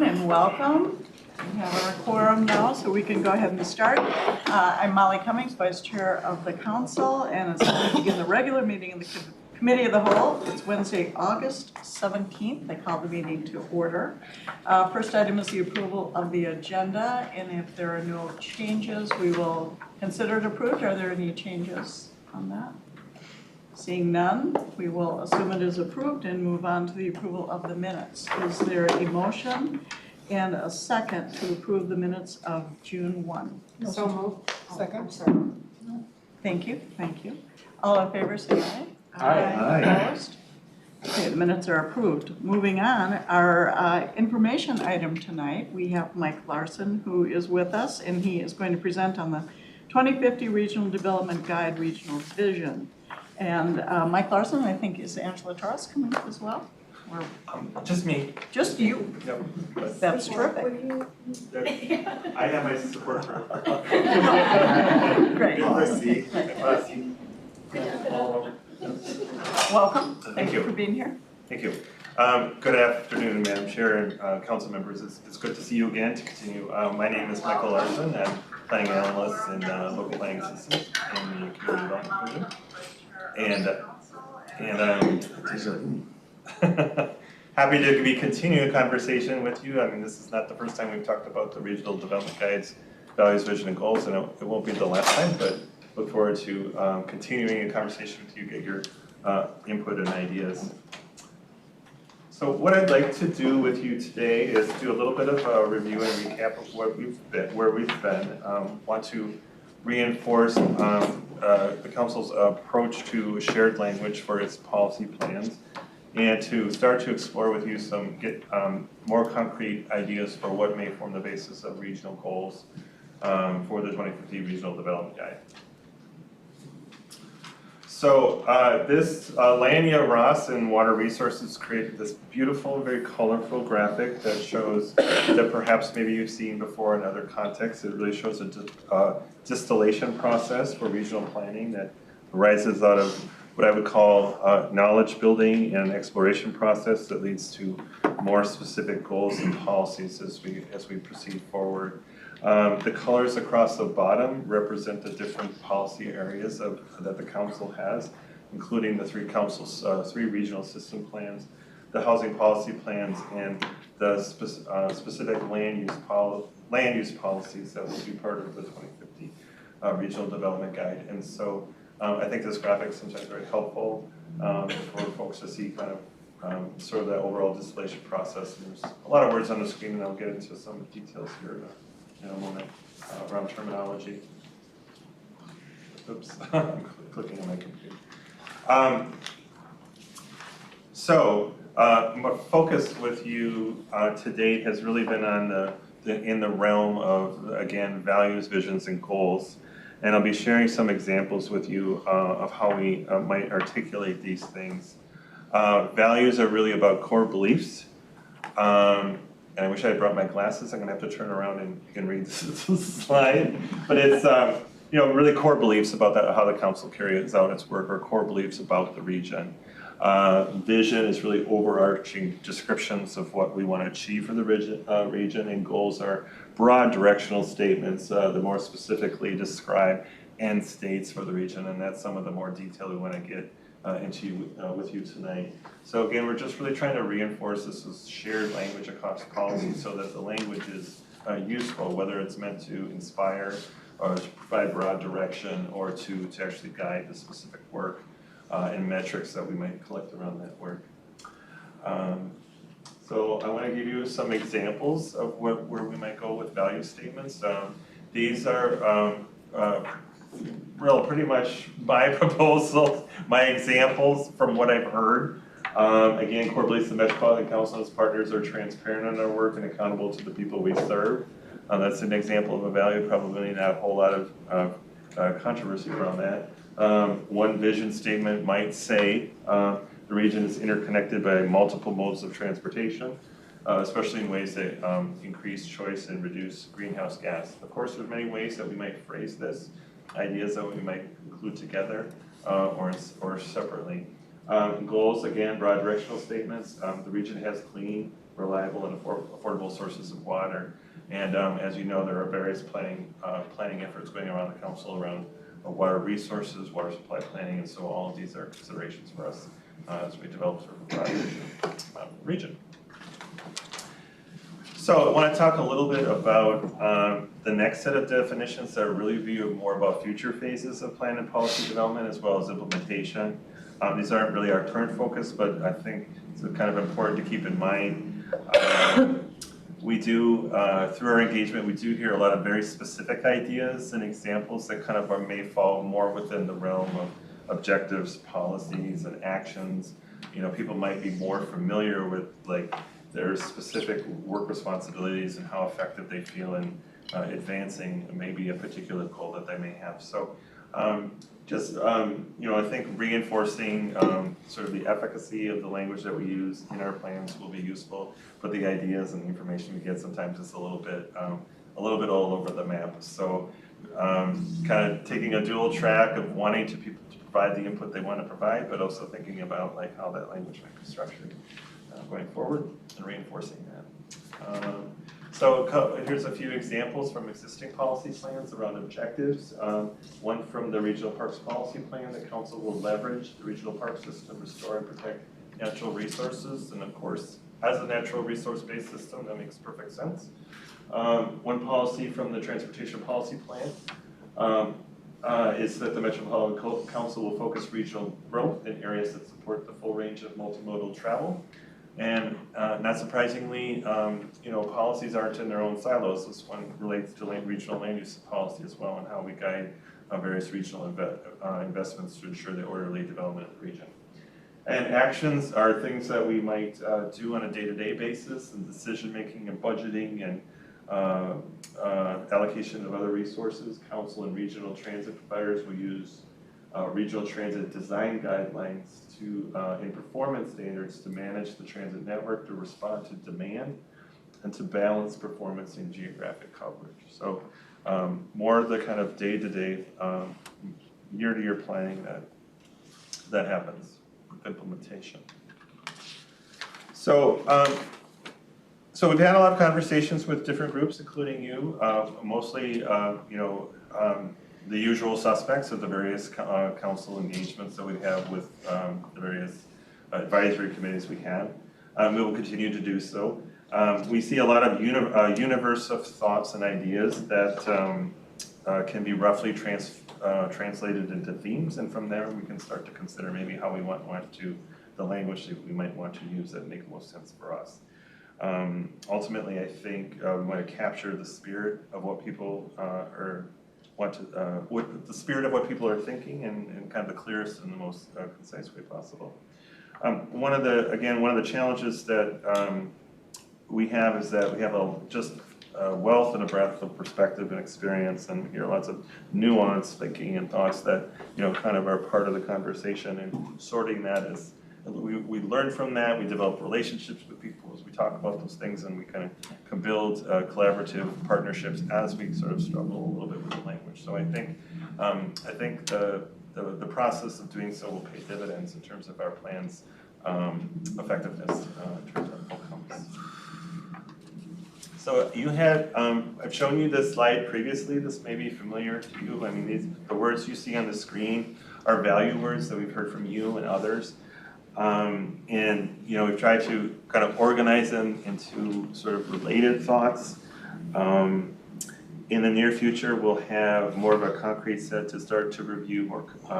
And welcome. We have our quorum now, so we can go ahead and start. I'm Molly Cummings, Vice Chair of the Council, and it's time to begin the regular meeting of the Committee of the Whole. It's Wednesday, August 17th. I call the meeting to order. First item is the approval of the agenda, and if there are no changes, we will consider it approved. Are there any changes on that? Seeing none, we will assume it is approved and move on to the approval of the minutes. Is there a motion and a second to approve the minutes of June 1? So moved. Second. Thank you, thank you. All in favor, say aye. Aye. Opposed? Okay, the minutes are approved. Moving on, our information item tonight, we have Mike Larson, who is with us, and he is going to present on the 2050 Regional Development Guide Regional Vision. And Mike Larson, I think, is Angela Torres coming up as well? Or Just me. just you? Yep. That's terrific. I have my support group. Great. Bossy. Welcome. Thank Thank you you. for being here. Thank you. Good afternoon, Madam Chair and council members. It's good to see you again to continue. My name is Michael Larson. I'm planning analyst in local planning systems in the community development division. And I'm happy to be continuing a conversation with you. I mean, this is not the first time we've talked about the regional development guides, values, vision, and goals, and it won't be the last time, but look forward to continuing a conversation with you, get your input and ideas. So what I'd like to do with you today is do a little bit of a review and recap of where we've been. Want to reinforce the council's approach to shared language for its policy plans, and to start to explore with you get more concrete ideas for what may form the basis of regional goals for the 2050 Regional Development Guide. So this Lania Ross and Water Resources created this beautiful, very colorful graphic that shows that perhaps maybe you've seen before in other contexts. It really shows a distillation process for regional planning that arises out of what I would call knowledge building and exploration process that leads to more specific goals and policies as we proceed forward. The colors across the bottom represent the different policy areas that the council has, including the three regional system plans, the housing policy plans, and the specific land use policies that will be part of the 2050 Regional Development Guide. And so I think this graphic is sometimes very helpful for folks to see kind of sort of that overall distillation process. And there's a lot of words on the screen, and I'll get into some details here in a moment around terminology. Oops, I'm clicking on my computer. My focus with you today has really been on in the realm of, again, values, visions, and goals. And I'll be sharing some examples with you of how we might articulate these things. Values are really about core beliefs. And I wish I had brought my glasses. I'm gonna have to turn around and you can read this slide. But it's really core beliefs about how the council carries out its work, or core beliefs about the region. Vision is really overarching descriptions of what we want to achieve for the region, and goals are broad directional statements that more specifically describe end states for the region, and that's some of the more detail we want to get into with you tonight. So again, we're just really trying to reinforce this as shared language across policy so that the language is useful, whether it's meant to inspire or to provide broad direction or to actually guide the specific work and metrics that we might collect around that work. So I want to give you some examples of where we might go with value statements. These are pretty much my proposals, my examples from what I've heard. Again, core beliefs, the Metropolitan Council and its partners are transparent in our work and accountable to the people we serve. That's an example of a value, probably not a whole lot of controversy around that. One vision statement might say the region is interconnected by multiple modes of transportation, especially in ways that increase choice and reduce greenhouse gas. Of course, there's many ways that we might phrase this, ideas that we might include together or separately. Goals, again, broad directional statements. The region has clean, reliable and affordable sources of water. And as you know, there are various planning efforts going around the council around water resources, water supply planning, and so all of these are considerations for us as we develop sort of a broad region. So I want to talk a little bit about the next set of definitions that really view more about future phases of plan and policy development as well as implementation. These aren't really our current focus, but I think it's kind of important to keep in mind. We do, through our engagement, we do hear a lot of very specific ideas and examples that kind of may fall more within the realm of objectives, policies, and actions. You know, people might be more familiar with like their specific work responsibilities and how effective they feel in advancing maybe a particular goal that they may have. So you know, I think reinforcing sort of the efficacy of the language that we use in our plans will be useful, but the ideas and the information we get sometimes is a little bit all over the map. So kind of taking a dual track of wanting to people to provide the input they want to provide, but also thinking about like how that language might be structured going forward and reinforcing that. So here's a few examples from existing policy plans around objectives. One from the Regional Parks Policy Plan, the council will leverage the regional park system, restore and protect natural resources, and of course, as a natural resource-based system, that makes perfect sense. One policy from the Transportation Policy Plan is that the Metropolitan Council will focus regional growth in areas that support the full range of multimodal travel. And not surprisingly, you know, policies aren't in their own silos. This one relates to regional land use policy as well and how we guide various regional investments to ensure the orderly development of the region. And actions are things that we might do on a day-to-day basis, and decision-making and budgeting and allocation of other resources. Council and regional transit providers will use regional transit design guidelines to and performance standards to manage the transit network, to respond to demand, and to balance performance and geographic coverage. So more of the kind of day-to-day, year-to-year planning that happens with implementation. So so we've had a lot of conversations with different groups, including you, mostly you know, the usual suspects of the various council engagements that we have with the various advisory committees we have. We will continue to do so. We see a lot of universe of thoughts and ideas that can be roughly translated into themes, and from there we can start to consider maybe how we want to, the language that we might want to use that make most sense for us. Ultimately, I think we want to capture the spirit of what people the spirit of what people are thinking in kind of the clearest and the most concise way possible. One of the challenges that we have is that we have a wealth and a breadth of perspective and experience, and we hear lots of nuanced thinking and thoughts that, you know, kind of are part of the conversation, and sorting that is, we learn from that, we develop relationships with people as we talk about those things, and we kind of can build collaborative partnerships as we sort of struggle a little bit with the language. So I think the process of doing so will pay dividends in terms of our plan's effectiveness in terms of outcomes. So you had, I've shown you this slide previously. This may be familiar to you. I mean, the words you see on the screen are value words that we've heard from you and others. And you know, we've tried to kind of organize them into sort of related thoughts. In the near future, we'll have more of a concrete set to start to review,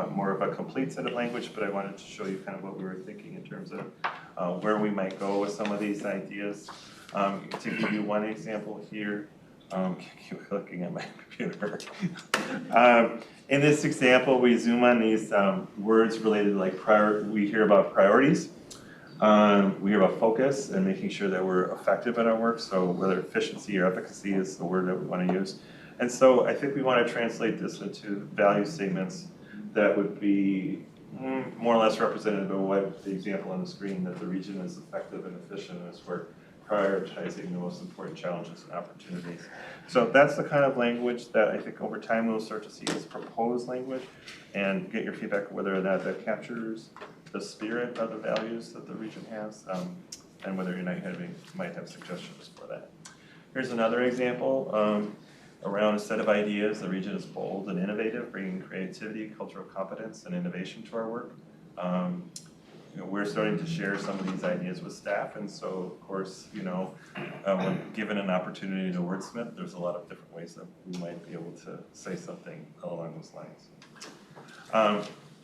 more of a complete set of language, but I wanted to show you kind of what we were thinking in terms of where we might go with some of these ideas. To give you one example here, keep looking at my computer. In this example, we zoom on these words related to like we hear about priorities. We hear about focus and making sure that we're effective at our work. So whether efficiency or efficacy is the word that we want to use. And so I think we want to translate this into value statements that would be more or less representative of what the example on the screen, that the region is effective and efficient in its work, prioritizing the most important challenges and opportunities. So that's the kind of language that I think over time we'll start to see as proposed language, and get your feedback whether or not that captures the spirit of the values that the region has. and whether or not you might have suggestions for that. Here's another example. Around a set of ideas, the region is bold and innovative, bringing creativity, cultural competence, and innovation to our work. We're starting to share some of these ideas with staff, and so of course, when given an opportunity to wordsmith, there's a lot of different ways that we might be able to say something along those lines.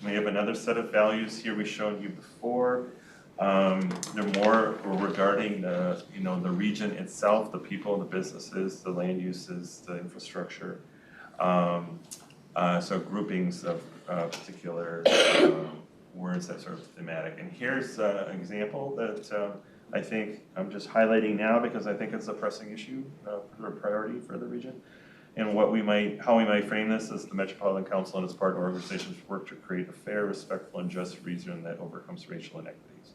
We have another set of values here we showed you before. They're more regarding the region itself, the people, the businesses, the land uses, the infrastructure. So groupings of particular words that sort of thematic. And here's an example that I think I'm just highlighting now because I think it's a pressing issue or priority for the region. And how we might frame this is the Metropolitan Council and its partner organizations work to create a fair, respectful, and just region that overcomes racial inequities.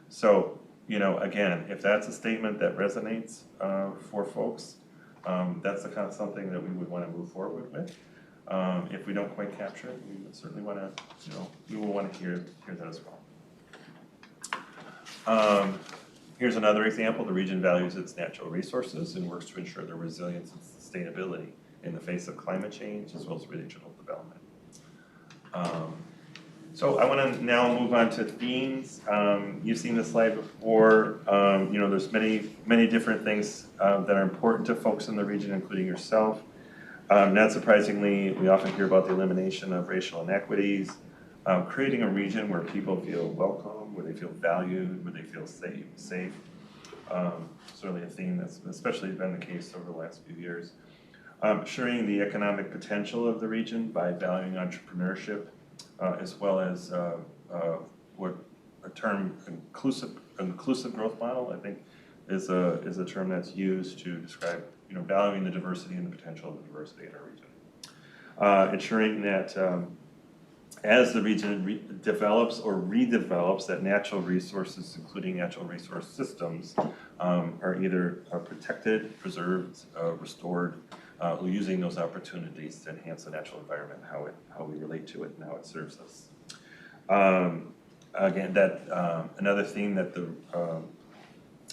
So, again, if that's a statement that resonates for folks, that's the kind of something that we would want to move forward with. If we don't quite capture it, we would certainly want to, we will want to hear that as well. Here's another example. The region values its natural resources and works to ensure their resilience and sustainability in the face of climate change as well as regional development. So I want to now move on to themes. You've seen this slide before. There's many different things that are important to folks in the region, including yourself. Not surprisingly, we often hear about the elimination of racial inequities, creating a region where people feel welcome, where they feel valued, where they feel safe. Certainly a theme that's especially been the case over the last few years. Ensuring the economic potential of the region by valuing entrepreneurship, as well as what a term inclusive growth model, I think, is a term that's used to describe valuing the diversity and the potential of the diversity in our region. Ensuring that as the region develops or redevelops, that natural resources, including natural resource systems, are either protected, preserved, restored, using those opportunities to enhance the natural environment, how we relate to it, and how it serves us. Again, another theme that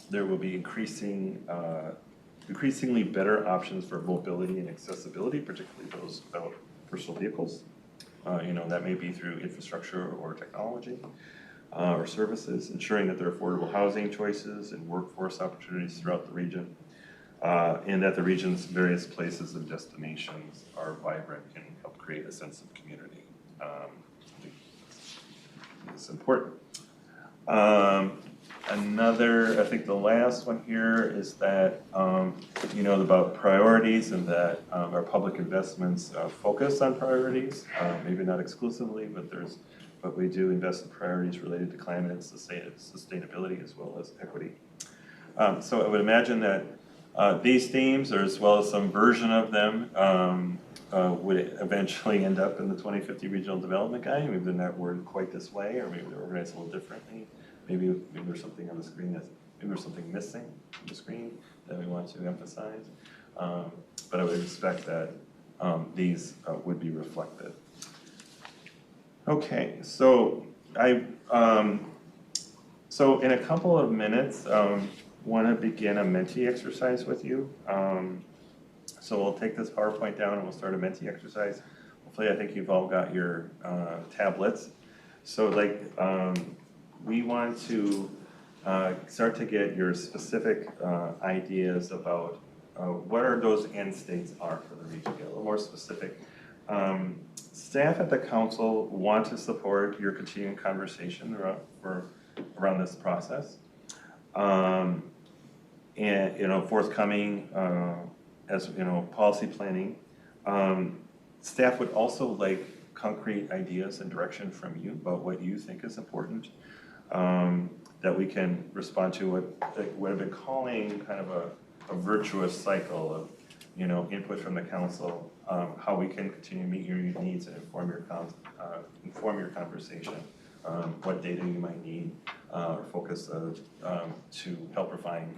there will be increasingly better options for mobility and accessibility, particularly those without personal vehicles. That may be through infrastructure or technology or services, ensuring that there are affordable housing choices and workforce opportunities throughout the region, and that the region's various places and destinations are vibrant and help create a sense of community. I think it's important. I think the last one here is that, about priorities and that our public investments focus on priorities, maybe not exclusively, but we do invest in priorities related to climate and sustainability as well as equity. So I would imagine that these themes, or as well as some version of them, would eventually end up in the 2050 Regional Development Guide. Maybe they're not worded quite this way, or maybe they're organized a little differently. Maybe there's something on the screen maybe there's something missing on the screen that we want to emphasize. But I would expect that these would be reflected. Okay, so so in a couple of minutes, want to begin a Menti exercise with you. So we'll take this PowerPoint down and we'll start a Menti exercise. Hopefully, I think you've all got your tablets. So we want to start to get your specific ideas about what are those end states are for the region, get a little more specific. Staff at the council want to support your continuing conversation around this process. And forthcoming as policy planning. Staff would also like concrete ideas and direction from you about what you think is important, that we can respond to what I've been calling kind of a virtuous cycle of input from the council, how we can continue to meet your needs and inform your conversation, what data you might need or focus to help refine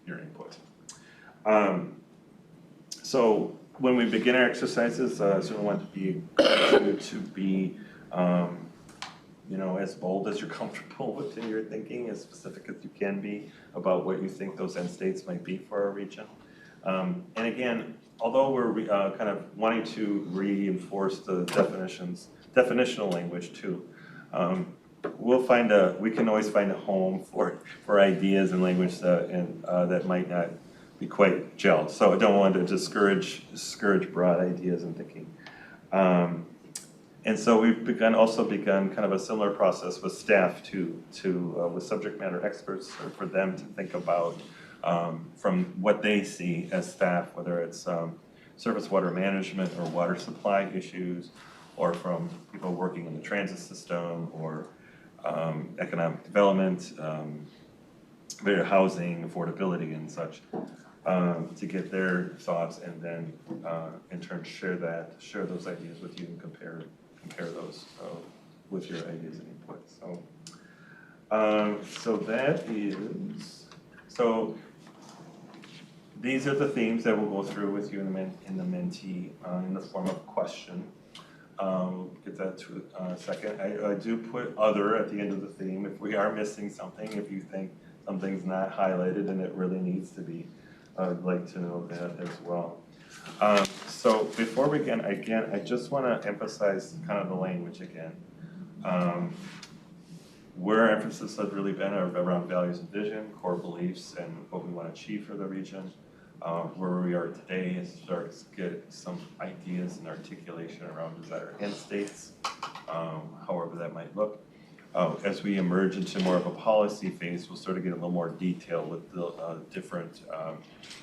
your input. So when we begin our exercises, I certainly want to be as bold as you're comfortable with in your thinking, as specific as you can be about what you think those end states might be for our region. And again, although we're kind of wanting to reinforce the definitional language too, we can always find a home for ideas and language that might not be quite gelled. So I don't want to discourage broad ideas and thinking. And so we've also begun kind of a similar process with staff with subject matter experts for them to think about from what they see as staff, whether it's surface water management or water supply issues, or from people working in the transit system or economic development, housing, affordability and such, to get their thoughts and then in turn share those ideas with you and compare those with your ideas and input. So these are the themes that we'll go through with you in the Mentee in the form of a question. We'll get that to a second. I do put other at the end of the theme if we are missing something, if you think something's not highlighted and it really needs to be, I'd like to know that as well. So before we begin, again, I just want to emphasize kind of the language again. Where our emphasis has really been around values and vision, core beliefs, and what we want to achieve for the region. Where we are today is start to get some ideas and articulation around desired end states, however that might look. As we emerge into more of a policy phase, we'll sort of get a little more detail with the different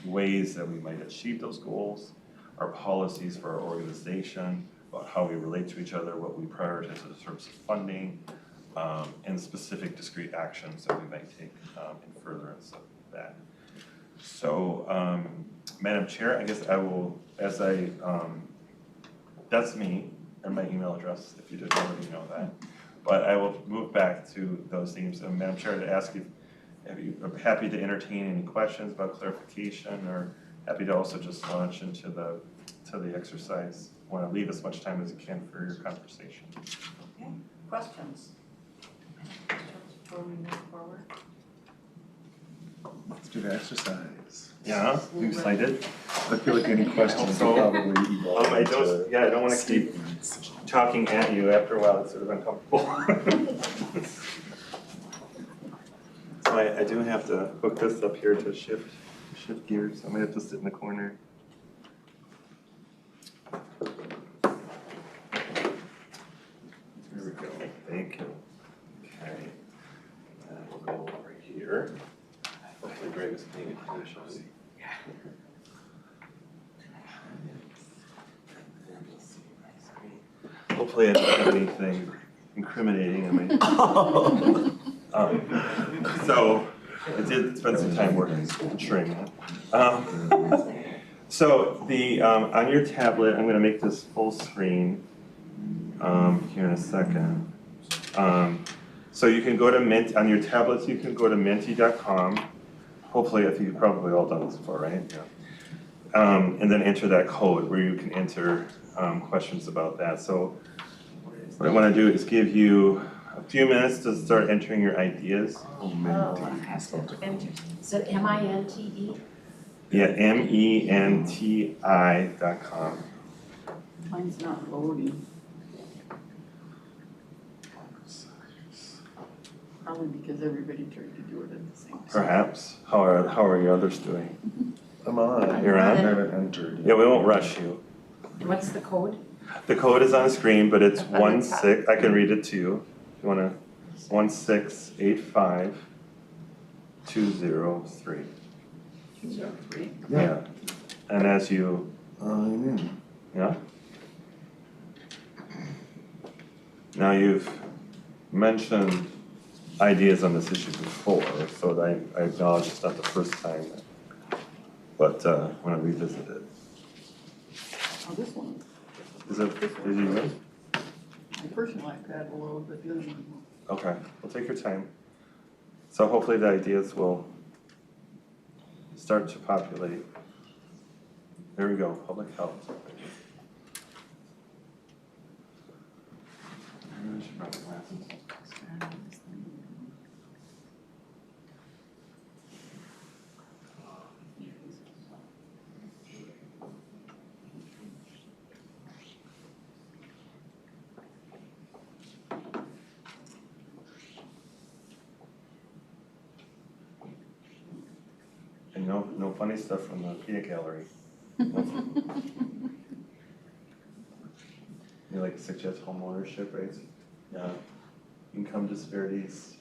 ways that we might achieve those goals, our policies for our organization, about how we relate to each other, what we prioritize in terms of funding, and specific discrete actions that we might take in furtherance of that. So, Madam Chair, I guess I will, that's me and my email address, if you didn't already know that. But I will move back to those themes. And Madam Chair, to ask you, I'm happy to entertain any questions about clarification, or happy to also just launch into the exercise. I want to leave as much time as you can for your conversation. Okay, questions? Before we move forward? Let's do the exercise. Yeah, you excited? I feel like any questions will probably evolve I don't want to keep statements. talking at you. After a while, it's sort of uncomfortable. So I do have to hook this up here to shift gears. I might have to sit in the corner. There we go. Thank you. Okay. And we'll go over here. Hopefully Greg is paying attention. Hopefully I don't have anything incriminating in my. So I did spend some time working ensuring that. So on your tablet, I'm going to make this full screen here in a second. So you can go to on your tablets. You can go to Mentee.com. Hopefully, I think you've probably all done this before, right? Yeah. And then enter that code where you can enter questions about that. So what I want to do is give you a few minutes to start entering your ideas. Is it M-I-N-T-E? Yeah, MENTI.com. Mine's not loading. Probably because everybody tried to do it at the same time. Perhaps. How are your others doing? I'm on. You're I on? haven't entered. Yeah, we won't rush you. What's the code? The code is on the screen, but it's On the top. 16. I can read it to you. If you want to, 1685 203. 203. Yeah. And as you, I'm in. yeah. Now you've mentioned ideas on this issue before, so I acknowledge it's not the first time, but I want to revisit it. Oh, this one. Is it, did you, My personal iPad will load, but the other one won't. okay, well, take your time. So hopefully the ideas will start to populate. There we go, public health. I really should probably laugh. And no funny stuff from the peanut gallery. You like suggest home ownership rates? Yeah. Income disparities.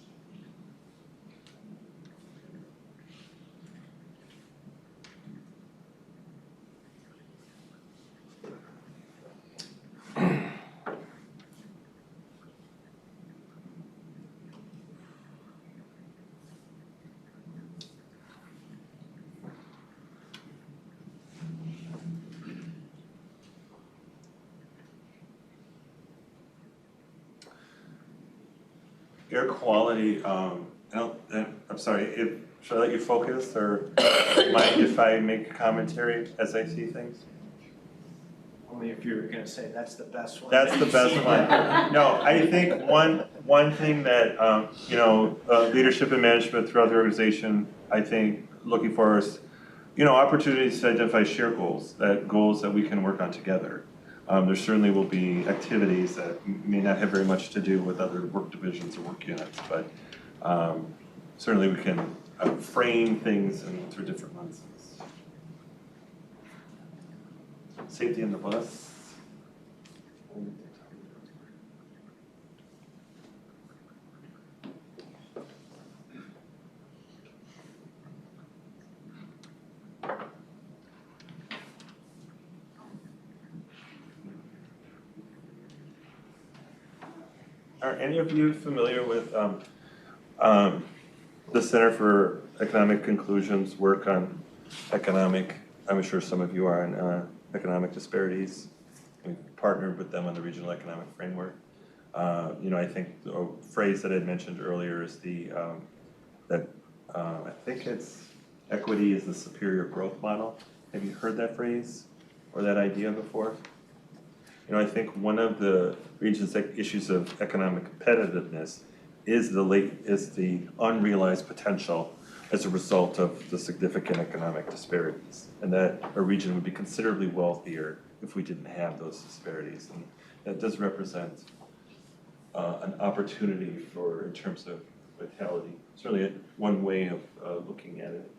Air quality, I'm sorry, should I let you focus or mind if I make a commentary as I see things? Only if you were gonna say that's the best one. That's the best one. No, I think one thing that, leadership and management throughout the organization, I think, looking for is, opportunities to identify shared goals that we can work on together. There certainly will be activities that may not have very much to do with other work divisions or work units, but certainly we can frame things through different lenses. Safety on the bus. Are any of you familiar with the Center for Economic Conclusions work on I'm sure some of you are on economic disparities. We've partnered with them on the regional economic framework. I think the phrase that I mentioned earlier is I think it's equity is the superior growth model. Have you heard that phrase or that idea before? I think one of the region's issues of economic competitiveness is the unrealized potential as a result of the significant economic disparities, and that a region would be considerably wealthier if we didn't have those disparities. And that does represent an opportunity in terms of vitality. Certainly one way of looking at it.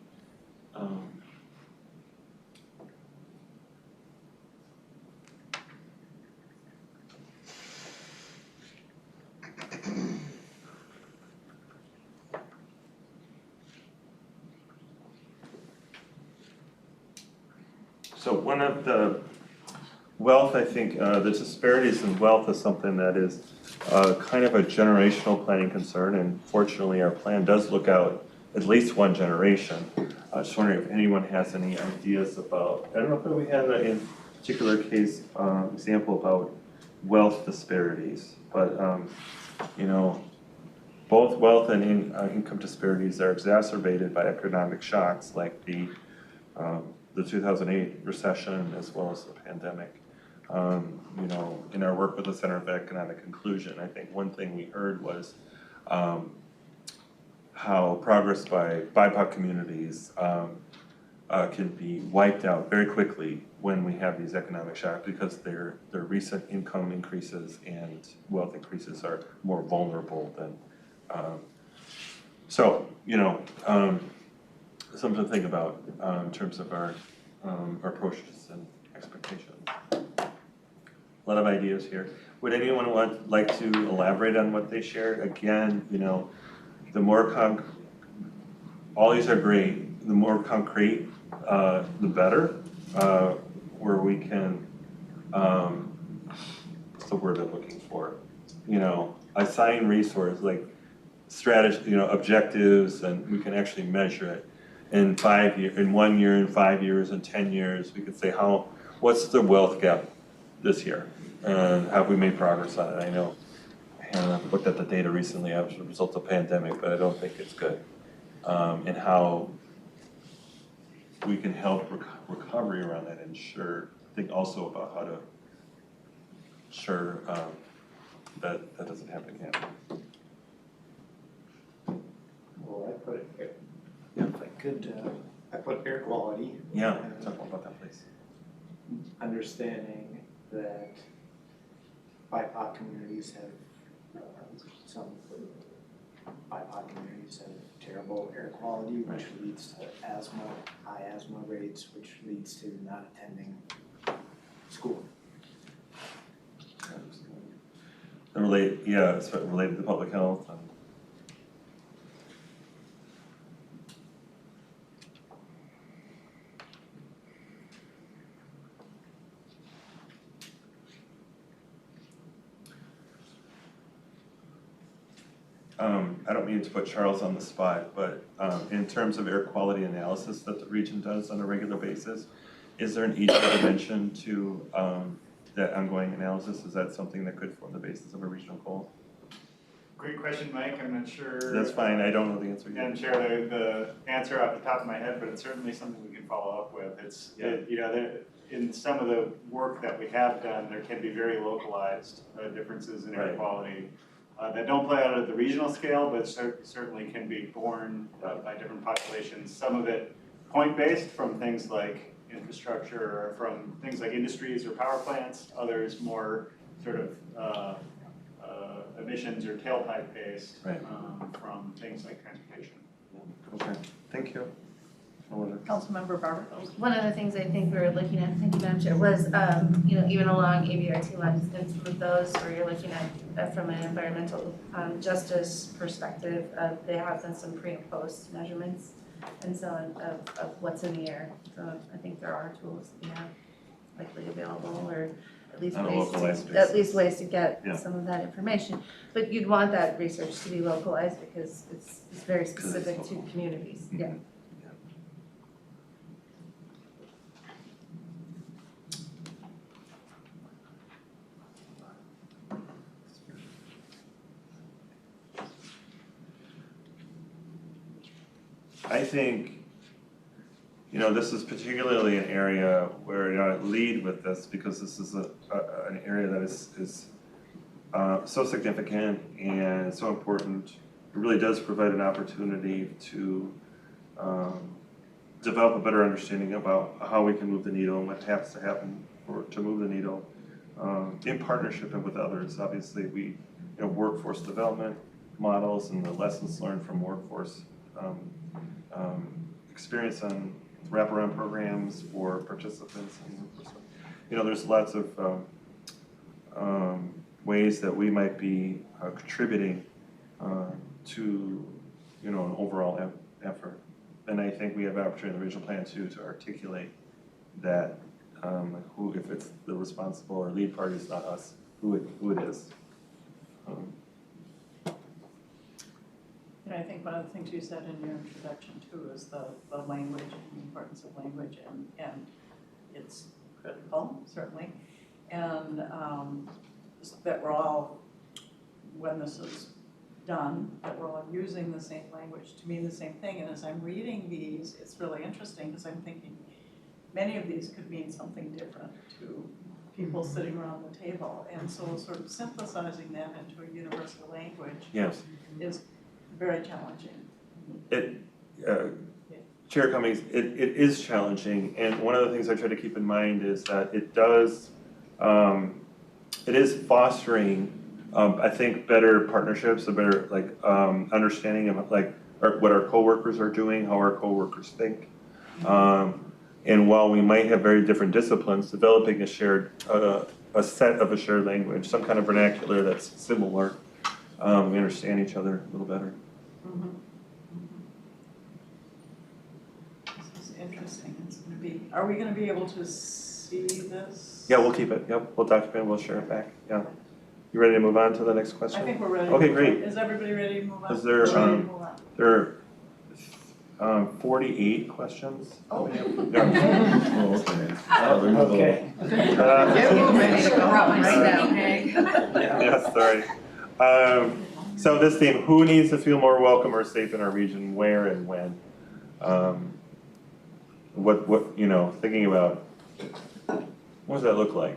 So one of the wealth, I think, the disparities in wealth is something that is kind of a generational planning concern, and fortunately our plan does look out at least one generation. I was just wondering if anyone has any ideas about, I don't know if we had a particular case example about wealth disparities, but both wealth and income disparities are exacerbated by economic shocks like the 2008 recession as well as the pandemic. In our work with the Center for Economic Inclusion, I think one thing we heard was how progress by BIPOC communities can be wiped out very quickly when we have these economic shocks because their recent income increases and wealth increases are more vulnerable than. Something to think about in terms of our approaches and expectations. A lot of ideas here. Would anyone like to elaborate on what they shared? Again, the more all these are great. The more concrete, the better. Where we can, what's the word I'm looking for? Assign resources like strategy, objectives, and we can actually measure it. In 1 year, in 5 years, in 10 years, we could say what's the wealth gap this year? And have we made progress on it? I know Hannah looked at the data recently as a result of the pandemic, but I don't think it's good. And how we can help recovery around that and think also about how to ensure that doesn't happen yet. Well, I put it, Yeah. if I could, I put air quality. Yeah, and talk more about that, please. Understanding that BIPOC communities have, some BIPOC communities have terrible air quality, which leads to asthma, high asthma rates, which leads to not attending school. It's related to public health and I don't mean to put Charles on the spot, but in terms of air quality analysis that the region does on a regular basis, is there an EJ dimension to that ongoing analysis? Is that something that could form the basis of a regional goal? Great question, Mike. I'm not sure. That's fine, I don't know the answer yet. And share the answer off the top of my head, but it's certainly something we can follow up with. In some of the work that we have done, there can be very localized differences in air Right. quality that don't play out at the regional scale, but certainly can be borne by different populations. Some of it point-based from things like infrastructure or from things like industries or power plants. Others more sort of emissions or tailpipe based Right. from things like transportation. Okay, thank you. Councilmember Barber. One of the things I think we were looking at, thank you, Madam Chair, was, even along ABRT lines, and some of those where you're looking at from an environmental justice perspective, they have done some pre and post measurements, and so of what's in the air. So I think there are tools that we have likely available, or at least On a ways localized to, basis. to get Yeah. some of that information. But you'd want that research to be localized because it's very 'Cause it's specific to local. communities, Mhm. yeah. I think, this is particularly an area where I lead with this because this is an area that is so significant and so important. It really does provide an opportunity to develop a better understanding about how we can move the needle and what has to happen to move the needle in partnership and with others. Obviously, we, workforce development models and the lessons learned from workforce experience on wraparound programs for participants. And, there's lots of ways that we might be contributing to, an overall effort. And I think we have opportunity in the regional plan too to articulate that, who, if it's the responsible or lead party is not us, who it is. And I think one of the things you said in your introduction too is the language and the importance of language, and it's critical, certainly. And that we're all, when this is done, that we're all using the same language to mean the same thing. And as I'm reading these, it's really interesting because I'm thinking many of these could mean something different to people sitting around the table. And so sort of synthesizing that into a universal language Yes. is very challenging. Chair Cummings, it is challenging, and one of the things I try to keep in mind is that it is fostering, I think, better partnerships, a better understanding of what our coworkers are doing, how our coworkers think. And while we might have very different disciplines, developing a set of a shared language, some kind of vernacular that's similar, we understand each other a little better. This is interesting. It's going to be, are we going to be able to see this? Yeah, we'll keep it, yep, we'll document, we'll share it back, yeah. You ready to move on to the next question? I think we're ready. Okay, great. Is everybody ready to move on? Is there, Ready to move on. There are 48 questions. Oh. Yeah. Oh, okay. Okay. Yes, sorry. So this theme, who needs to feel more welcome or safe in our region, where and when? Thinking about, what does that look like?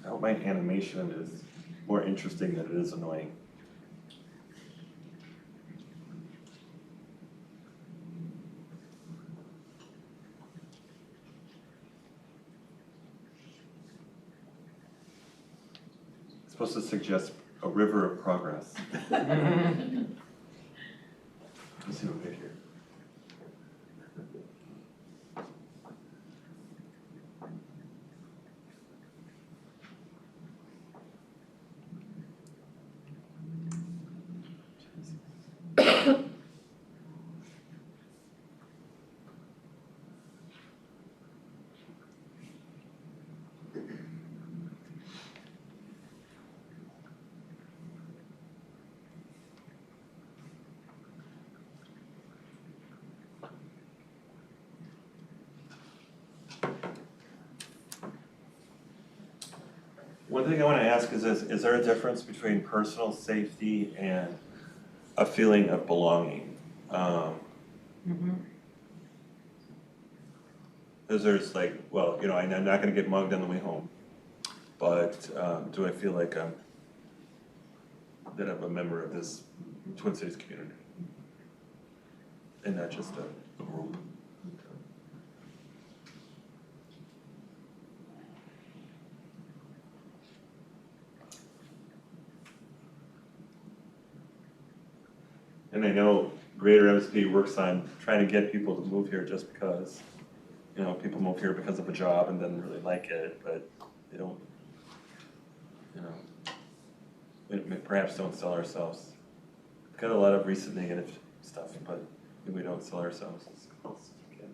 I hope my animation is more interesting than it is annoying. It's supposed to suggest a river of progress. Let's see what we get here. One thing I want to ask is there a difference between personal safety and a feeling of belonging? Because there's like, well, you know, I'm not going to get mugged on the way home, but do I feel like I'm a member of this Twin Cities community? And not just a group. And I know Greater MSP works on trying to get people to move here just because, you know, people move here because of a job and then really like it, but they don't, you know, we perhaps don't sell ourselves. We've got a lot of recent negative stuff, but we don't sell ourselves as close as we can.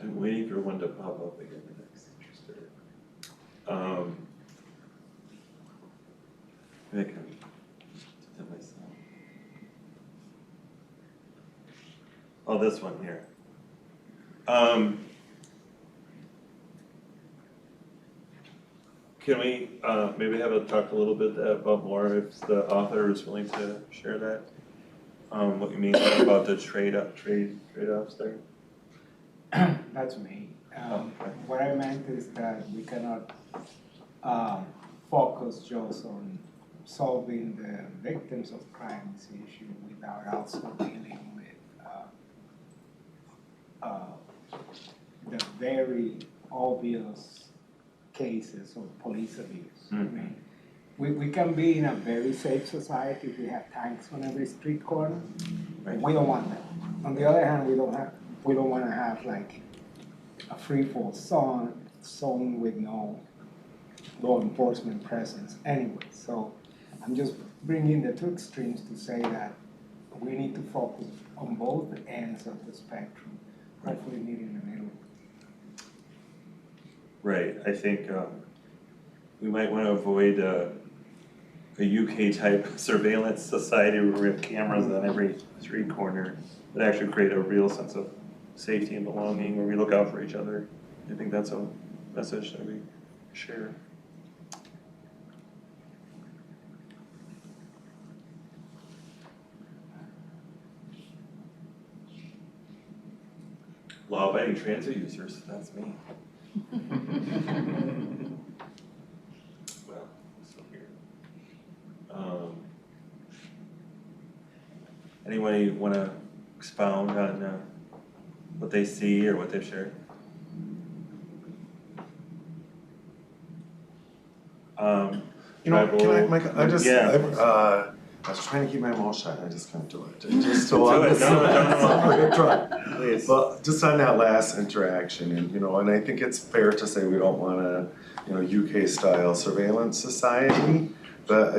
I'm waiting for one to pop up again next. Interested. Maybe I can do that myself. Oh, this one here. Can we maybe have a talk a little bit about more if the author is willing to share that? What you mean about the trade-offs there? That's me. Okay. What I meant is that we cannot focus just on solving the victims of crimes issue without also dealing with the very obvious cases of police abuse. I mean, we can be in a very safe society if we have tanks on every street corner. Right. We don't want that. On the other hand, we don't want to have like a free-fall zone with no law enforcement presence anyway. So I'm just bringing the two extremes to say that we need to focus on both ends of the spectrum, hopefully meet in the middle. Right, I think we might want to avoid a UK type surveillance society where we have cameras on every street corner that actually create a real sense of safety and belonging, where we look out for each other. I think that's a message that we share. Law-abiding transit users, that's me. Well, still here. Anybody want to expound on what they see or what they've shared? You know, can I, Mike, I just, Yeah. I was trying to keep my mouth shut, and I just couldn't do it. Just so Do on it. this, No. I'm trying. Please. But just on that last interaction, and and I think it's fair to say we don't want a, UK style surveillance society, but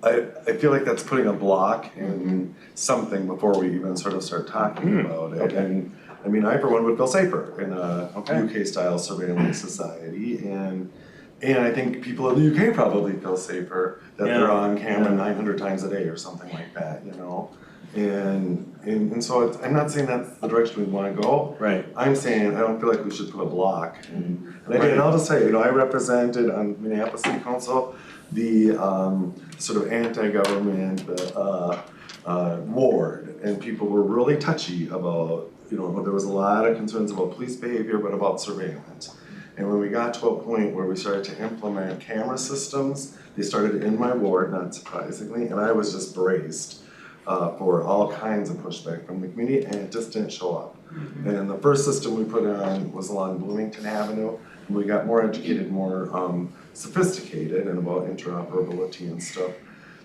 I feel like that's putting a block in something before we even sort of start talking about it. Okay. And I mean, I for one would feel safer in a Okay. UK-style surveillance society, and I think people in the UK probably feel safer that they're Yeah. on camera Yeah. 900 times a day or something like that, you know? And so it's, I'm not saying that's the direction we wanna go. Right. I'm saying I don't feel like we should put a block. And I'll just tell you, I represented on Minneapolis City Council the sort of anti-government ward, and people were really touchy about, there was a lot of concerns about police behavior, but about surveillance. And when we got to a point where we started to implement camera systems, they started in my ward, not surprisingly, and I was just braced for all kinds of pushback from the community, and it just didn't show up. And the first system we put on was along Bloomington Avenue, and we got more educated, more sophisticated, and about interoperability and stuff.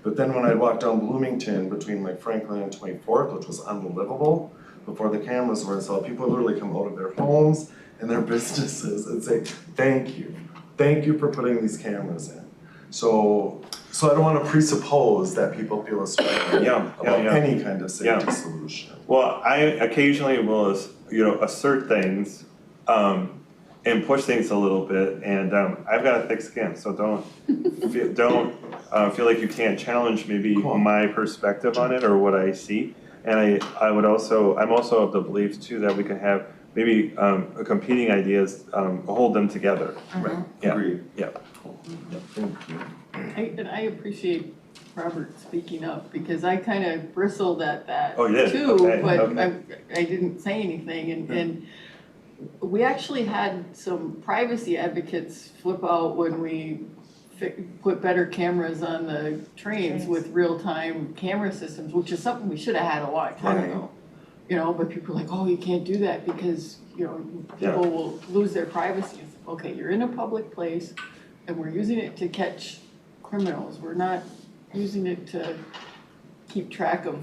But then when I walked down Bloomington between like Franklin and 24th, which was unlivable, before the cameras were installed, people would literally come out of their homes and their businesses and say, thank you for putting these cameras in. So I don't wanna presuppose that people feel a strong about any kind of safety solution. Well, I occasionally will, assert things, and push things a little bit, and I've got a thick skin, so don't feel like you can't challenge maybe Cool. my perspective on it or what I see. And I'm also of the belief too that we can have maybe competing ideas, hold them together. Right, Yeah. agreed. Yeah. Thank you. And I appreciate Robert speaking up, because I kind of bristled at that Oh, you did? too, Okay, but okay. I didn't say anything, and we actually had some privacy advocates flip out when we put better cameras on the trains with real-time camera systems, which is something we should have had a long time Right. ago. But people are like, oh, you can't do that because, people will lose their privacy. It's, okay, you're in a public place and we're using it to catch criminals. We're not using it to keep track of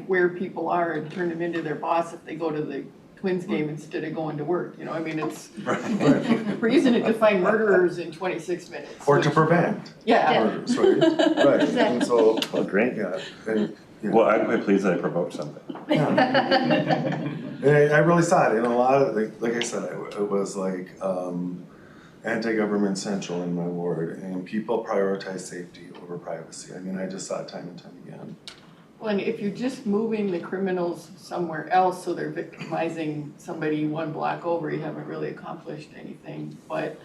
where people are and turn them into their boss if they go to the Twins game instead of going to work. I mean, it's, we're using it to find murderers in 26 minutes. Or to prevent Yeah. murders, right? Right, and so, Well, great. yeah, and, Well, I'm quite pleased that I provoked something. yeah. And I really saw it in a lot of, like I said, it was like anti-government central in my ward, and people prioritize safety over privacy. I mean, I just saw it time and time again. Well, and if you're just moving the criminals somewhere else so they're victimizing somebody one block over, you haven't really accomplished anything. But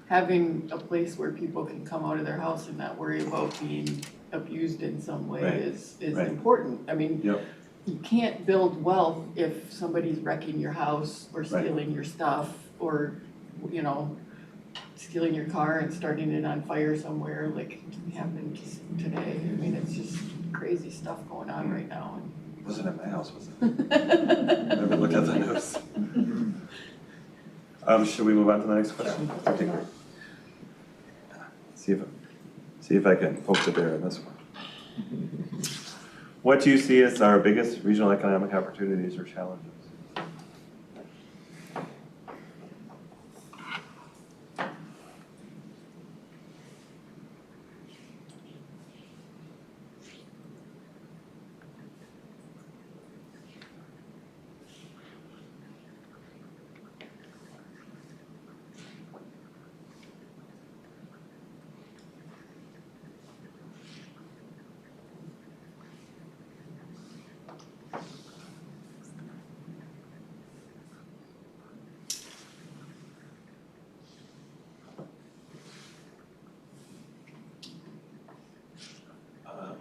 having a place where people can come out of their house and not worry about being abused in some way Right. is Right. important. I mean, Yep. you can't build wealth if somebody's wrecking your house or stealing your stuff or, stealing your car and starting it on fire somewhere like happened today. I mean, it's just crazy stuff going on right now. It wasn't at my house, was it? Never looked at the news. Should we move on to the next question? Okay, great. See if I can poke the bear in this one. What do you see as our biggest regional economic opportunities or challenges?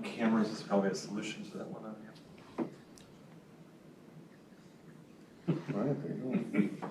Cameras is probably a solution to that one on here. Right, there you go.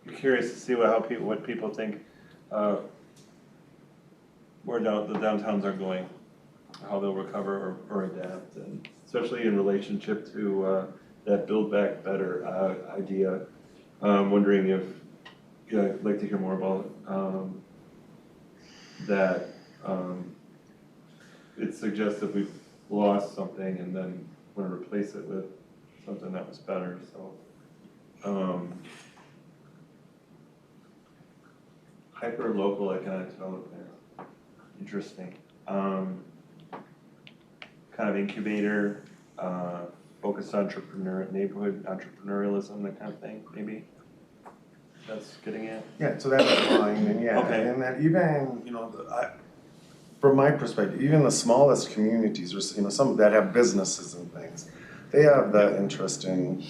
I'm curious to see what people think, where the downtowns are going, how they'll recover or adapt, and especially in relationship to that Build Back Better idea. Wondering if, I'd like to hear more about that. It suggests that we've lost something and then want to replace it with something that was better, so. Hyper-local economic development, interesting. Kind of incubator, focused neighborhood entrepreneurialism, that kind of thing, maybe? That's getting at? Yeah, so that's fine, and yeah, Okay. and that even, from my perspective, even the smallest communities, or, some that have businesses and things, they have the interest in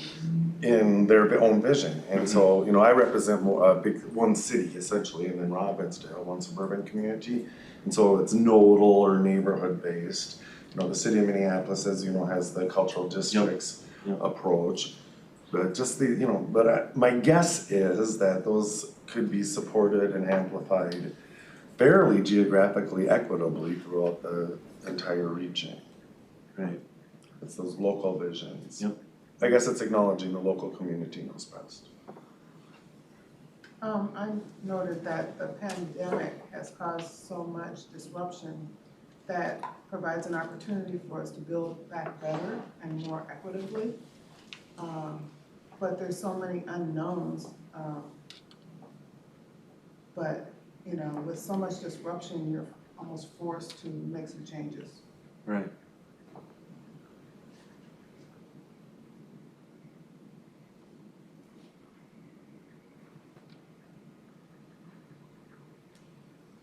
their own vision. And so, I represent one city essentially, and then Robbinsdale, one suburban community. And so it's nodal or neighborhood based. The city of Minneapolis, as you know, has the cultural districts approach. But just my guess is that those could be supported and amplified fairly geographically equitably throughout the entire region. Right. It's those local visions. Yep. I guess it's acknowledging the local community knows best. I noted that the pandemic has caused so much disruption that provides an opportunity for us to build back better and more equitably. But there's so many unknowns. But, with so much disruption, you're almost forced to make some changes. Right.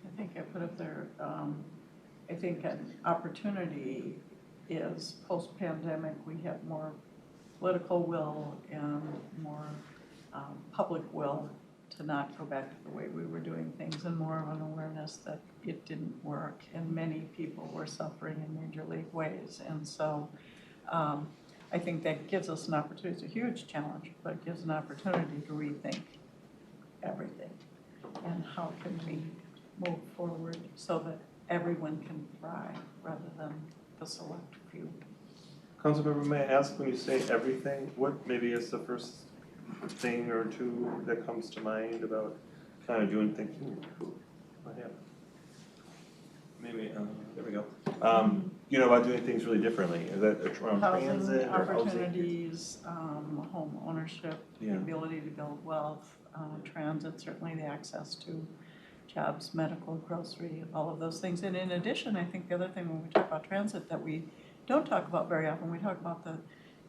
I think I put up there, I think an opportunity is post-pandemic, we have more political will and more public will to not go back to the way we were doing things, and more of an awareness that it didn't work and many people were suffering in major league ways. And so I think that gives us an opportunity. It's a huge challenge, but it gives an opportunity to rethink everything and how can we move forward so that everyone can thrive rather than the select few. Councilmember, may I ask, when you say everything, what maybe is the first thing or two that comes to mind about kind of doing thinking? What happened? Maybe, there we go. About doing things really differently. Is that around Housing transit or housing? opportunities, home ownership, the Yeah. ability to build wealth, transit, certainly the access to jobs, medical, grocery, all of those things. And in addition, I think the other thing when we talk about transit that we don't talk about very often, we talk about the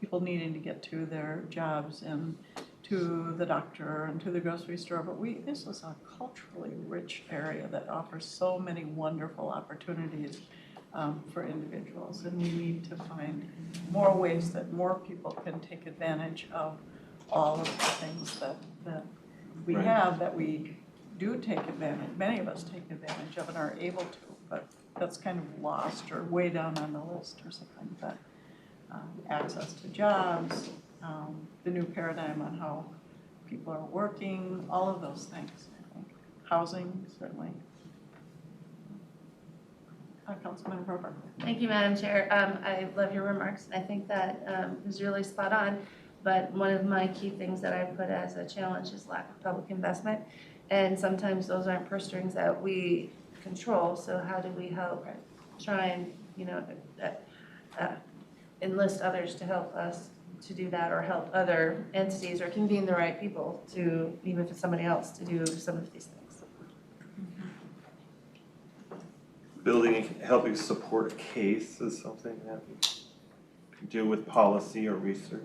people needing to get to their jobs and to the doctor and to the grocery store, but this is a culturally rich area that offers so many wonderful opportunities for individuals, and we need to find more ways that more people can take advantage of all of the things that we Right. have, that we do take advantage, many of us take advantage of and are able to, but that's kind of lost or way down on the list or something. But access to jobs, the new paradigm on how people are working, all of those things, I think. Housing, certainly. Councilmember Roper. Thank you, Madam Chair. I love your remarks. I think that is really spot on. But one of my key things that I put as a challenge is lack of public investment. And sometimes those aren't purse strings that we control. So how do we help try and, enlist others to help us to do that, or help other entities or convene the right people to, even if it's somebody else, to do some of these things. Helping support a case is something that we can do with policy or research.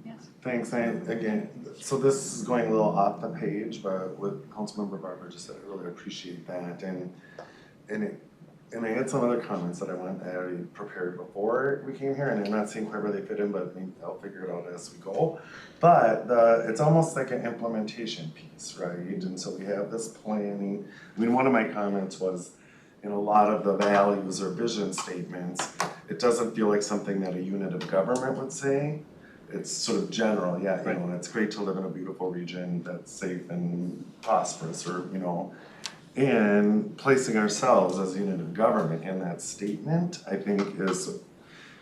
Yes. Thanks, again, so this is going a little off the page, but what Councilmember Barber just said, I really appreciate that, and and I had some other comments that I already prepared before we came here, and I'm not seeing quite where they fit in, but maybe I'll figure it out as we go. But it's almost like an implementation piece, right? And so we have this planning. I mean, one of my comments was, in a lot of the values or vision statements, it doesn't feel like something that a unit of government would say. It's sort of general, yeah, you know, it's great to live in a beautiful region that's safe and prosperous, or, you know, and placing ourselves as a unit of government in that statement, I think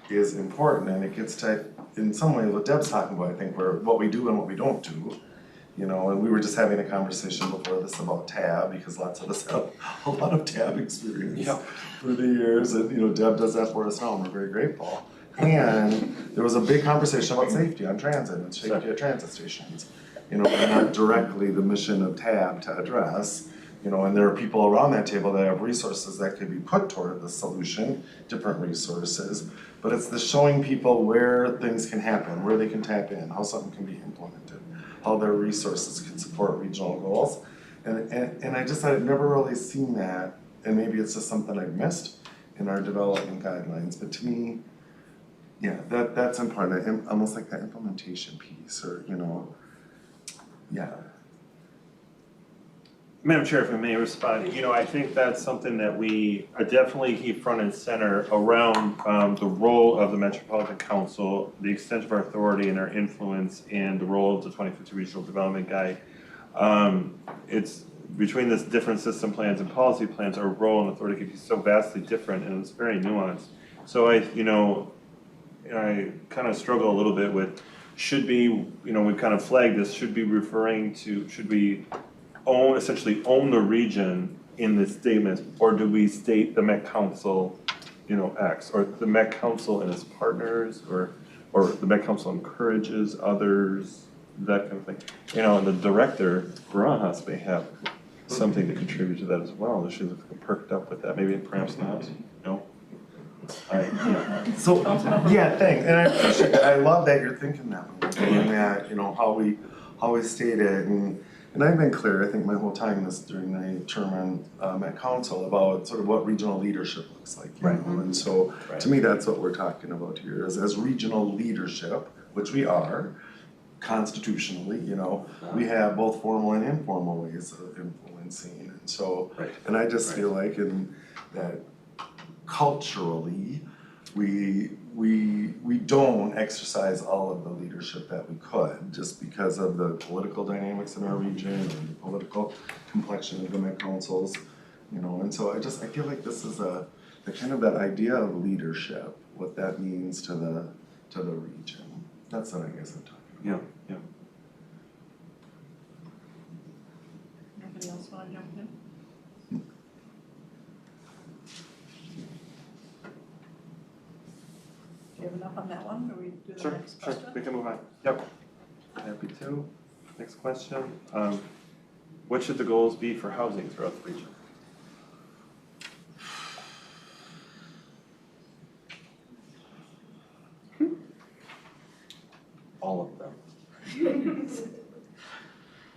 is important, and it gets to, in some ways, what Deb's talking about, I think, where what we do and what we don't do. You know, and we were just having a conversation before this about TAB, because lots of us have a lot of TAB experience through the years, and, you know, Deb does that for us now, and we're very grateful. And there was a big conversation about safety on transit and safety at transit stations. You know, not directly the mission of TAB to address, you know, and there are people around that table that have resources that could be put toward the solution, different resources, but it's the showing people where things can happen, where they can tap in, how something can be implemented, how their resources can support regional goals. And I just had never really seen that, and maybe it's just something I've missed in our development guidelines, but to me, yeah, that's important, almost like that implementation piece, or, you know, yeah. Madam Chair, if I may respond, you know, I think that's something that we definitely keep front and center around the role of the Metropolitan Council, the extent of our authority and our influence, and the role of the 2050 Regional Development Guide. It's between this different system plans and policy plans, our role and authority can be so vastly different, and it's very nuanced. So I kind of struggle a little bit with, should be, you know, we've kind of flagged this, should be referring to, should we essentially own the region in this statement, or do we state the Met Council, you know, X, or the Met Council and its partners, or the Met Council encourages others, that kind of thing. You know, and the director, Barajas, may have something to contribute to that as well. They should have perked up with that, maybe perhaps not, no? So, yeah, thanks, and I appreciate that, I love that you're thinking that way, and that, you know, how we state it, and I've been clear, I think my whole time during my term on Met Council about sort of what regional leadership looks like, you know, and so to me, that's what we're talking about here, is as regional leadership, which we are, constitutionally, you know, we have both formal and informal ways of influencing, and so, and I just feel like that culturally, we don't exercise all of the leadership that we could, just because of the political dynamics in our region and the political complexion of the Met Councils, you know, and so I feel like this is the kind of that idea of leadership, what that means to the region. That's what I guess I'm talking about. Yeah. Anybody else want to jump in? Do you have enough on that one, or we do the next question? Sure, we can move on. Yep. Happy to. Next question. What should the goals be for housing throughout the region? All of them.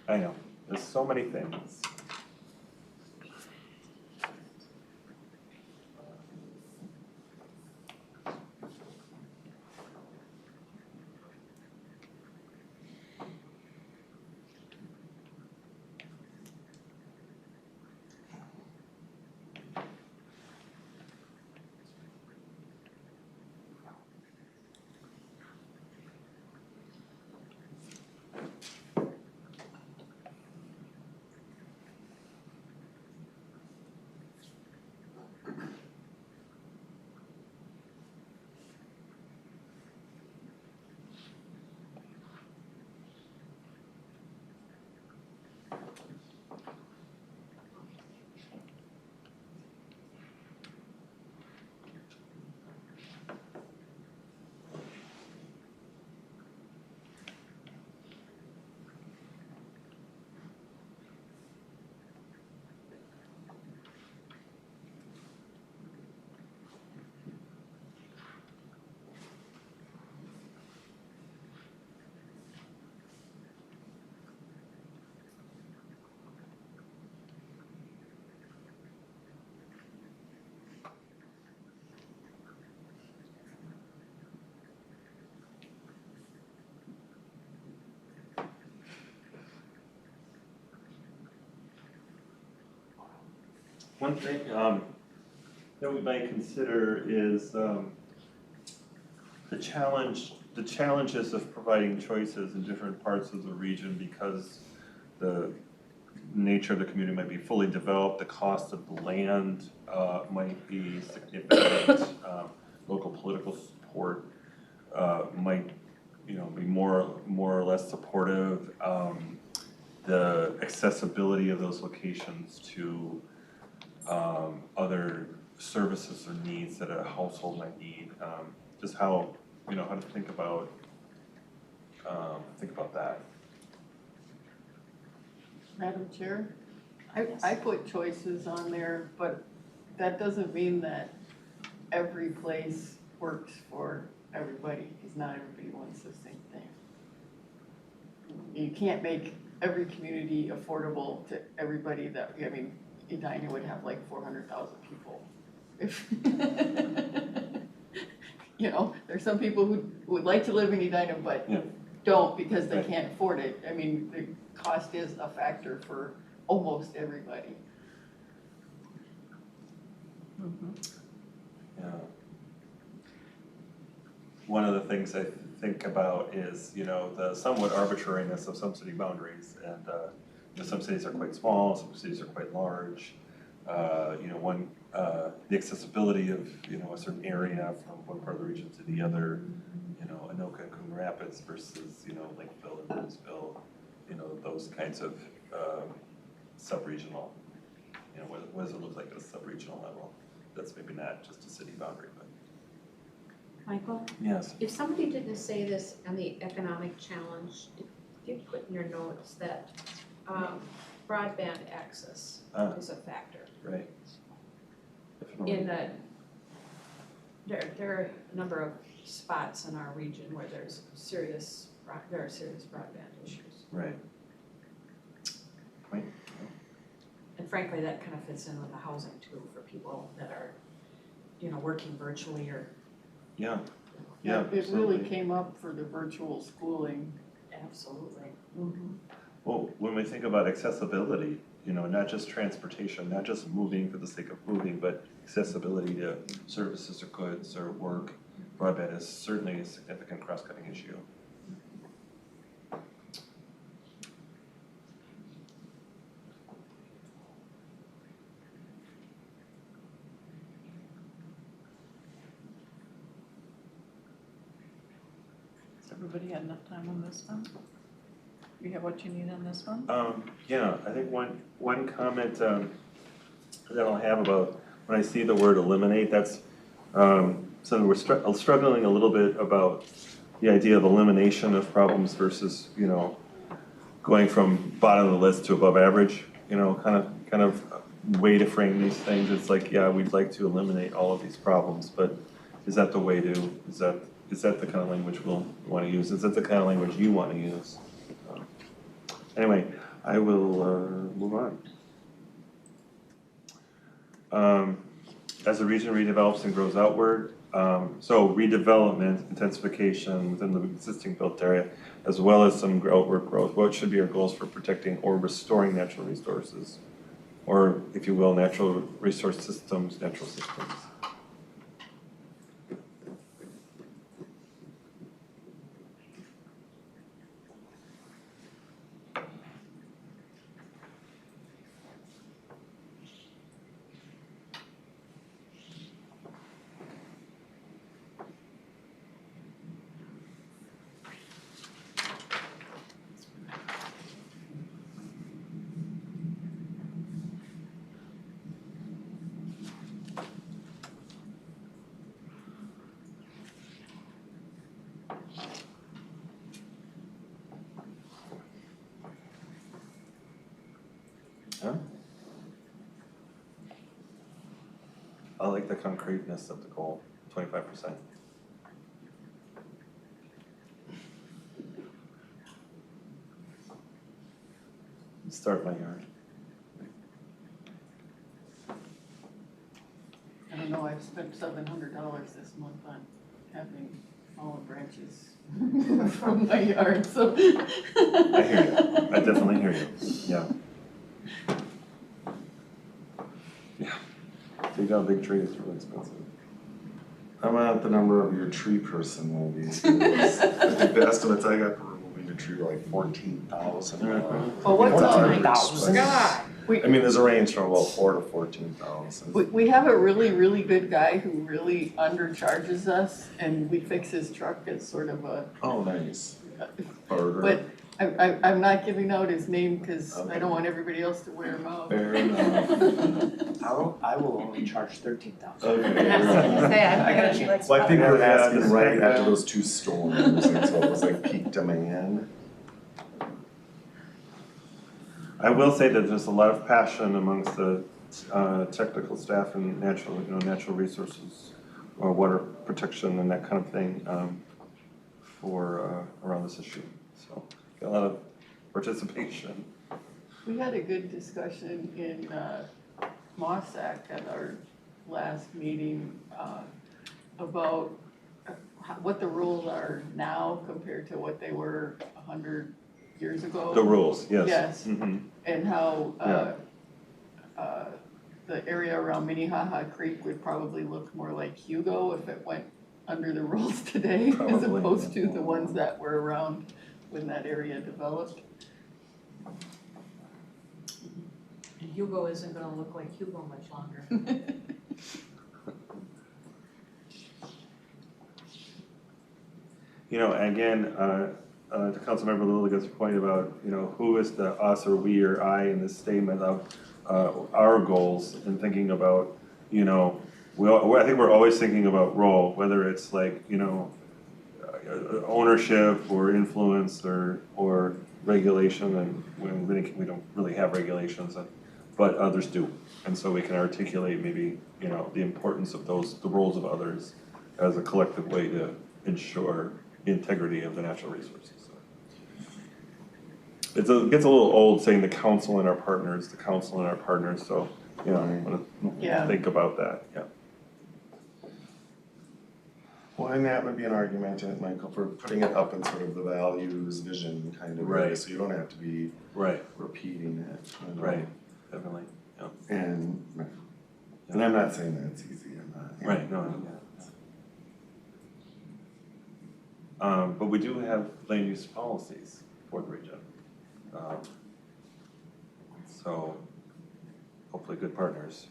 I know, there's so many things. One thing that we might consider is the challenges of providing choices in different parts of the region because the nature of the community might be fully developed, the cost of the land might be significant, local political support might, be more or less supportive. The accessibility of those locations to other services or needs that a household might need, just how to think about that. Madam Chair, I put choices on there, but that doesn't mean that every place works for everybody, because not everybody wants the same thing. You can't make every community affordable to everybody Edina would have like 400,000 people. If there's some people who would like to live in Edina but don't because they can't afford it. I mean, the cost is a factor for almost everybody. Yeah. One of the things I think about is, the somewhat arbitrariness of some city boundaries, and some cities are quite small, some cities are quite large. The accessibility of a certain area from one part of the region to the other. Anoka and Coon Rapids versus Lakeville and Louisville. Those kinds of sub-regional. What does it look like at a sub-regional level? That's maybe not just a city boundary, but. Michael, Yes. if somebody didn't say this on the economic challenge, if you put in your notes that broadband access is a factor. Right. In that there are a number of spots in our region where there are serious broadband issues. Right. Right. And frankly, that kind of fits in with the housing too for people that are, working virtually or. Yeah. It really came up for the virtual schooling. Absolutely. Well, when we think about accessibility, not just transportation, not just moving for the sake of moving, but accessibility to services or goods or work, broadband is certainly a significant cross-cutting issue. Has everybody had enough time on this one? You have what you need on this one? I think one comment that I'll have about when I see the word eliminate, that's something we're struggling a little bit about the idea of elimination of problems versus going from bottom of the list to above average. Kind of way to frame these things. It's like, we'd like to eliminate all of these problems, but is that the way to? Is that the kind of language we'll want to use? Is that the kind of language you want to use? Anyway, I will move on. As the region redevelops and grows outward, so redevelopment, intensification within the existing built area, as well as some outward growth. What should be our goals for protecting or restoring natural resources? Or, if you will, natural resource systems, natural systems. I like the concreteness of the goal, 25%. Start my yard. I don't know, I've spent $700 this month on having fallen branches from my yard, so. I hear you. I definitely hear you. Yeah. Take down big trees is really expensive. I'm at the number of your tree person will be. I think the estimates I got for removing a tree were like 14,000. Well, what's $14,000. God. I mean, there's a range from about 4,000 to 14,000. We have a really good guy who really undercharges us, and we fix his truck as sort of a, Oh, nice. Barter. but I'm not giving out his name because I don't want everybody else to wear him out. Fair enough. I will only charge 13,000. Okay. I was gonna say, I gotta be like. Well, I think we were Yeah, asking just right like after that. those two storms, and so it was like peak demand. I will say that there's a lot of passion amongst the technical staff and natural resources or water protection and that kind of thing for around this issue. So got a lot of participation. We had a good discussion in Mossack at our last meeting about what the rules are now compared to what they were 100 years ago. The rules, yes. Yes. Mhm. And how the area around Minnehaha Creek would probably look more like Hugo if it went under the rules today, as Probably. opposed to the ones that were around when that area developed. And Hugo isn't gonna look like Hugo much longer. You know, again, to Councilmember Lilligut's point about, who is the us or we or I in this statement of our goals and thinking about, I think we're always thinking about role, whether it's like, ownership or influence or regulation, and we don't really have regulations, but others do. And so we can articulate maybe, the importance of the roles of others as a collective way to ensure integrity of the natural resources. Gets a little old saying the council and our partners, so, I wanna Yeah. think about that, yeah. Well, and that would be an argument, Michael, for putting it up in sort of the values, vision kind of way, Right. so you don't have to be Right, repeating it. right, definitely, yeah. And I'm not saying that it's easy, I'm not. Right, no. But we do have land use policies for the region. So hopefully good partners.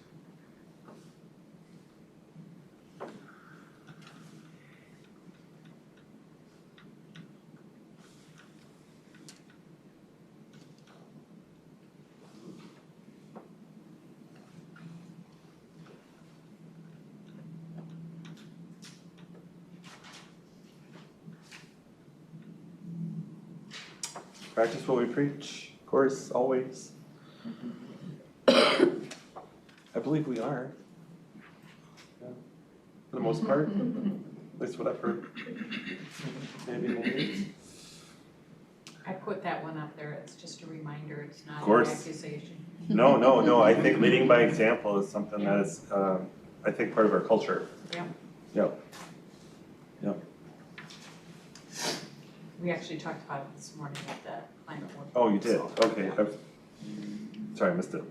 Practice what we preach, of course, always. I believe we are. Yeah. For the most part, at least what I've heard. Maybe. I put that one up there, it's just a reminder, it's not Of an course. accusation. No, I think leading by example is something that is, I think, part of our culture. Yeah. Yep. We actually talked about it this morning at the climate work. Oh, you did, So, okay, sorry, I missed it.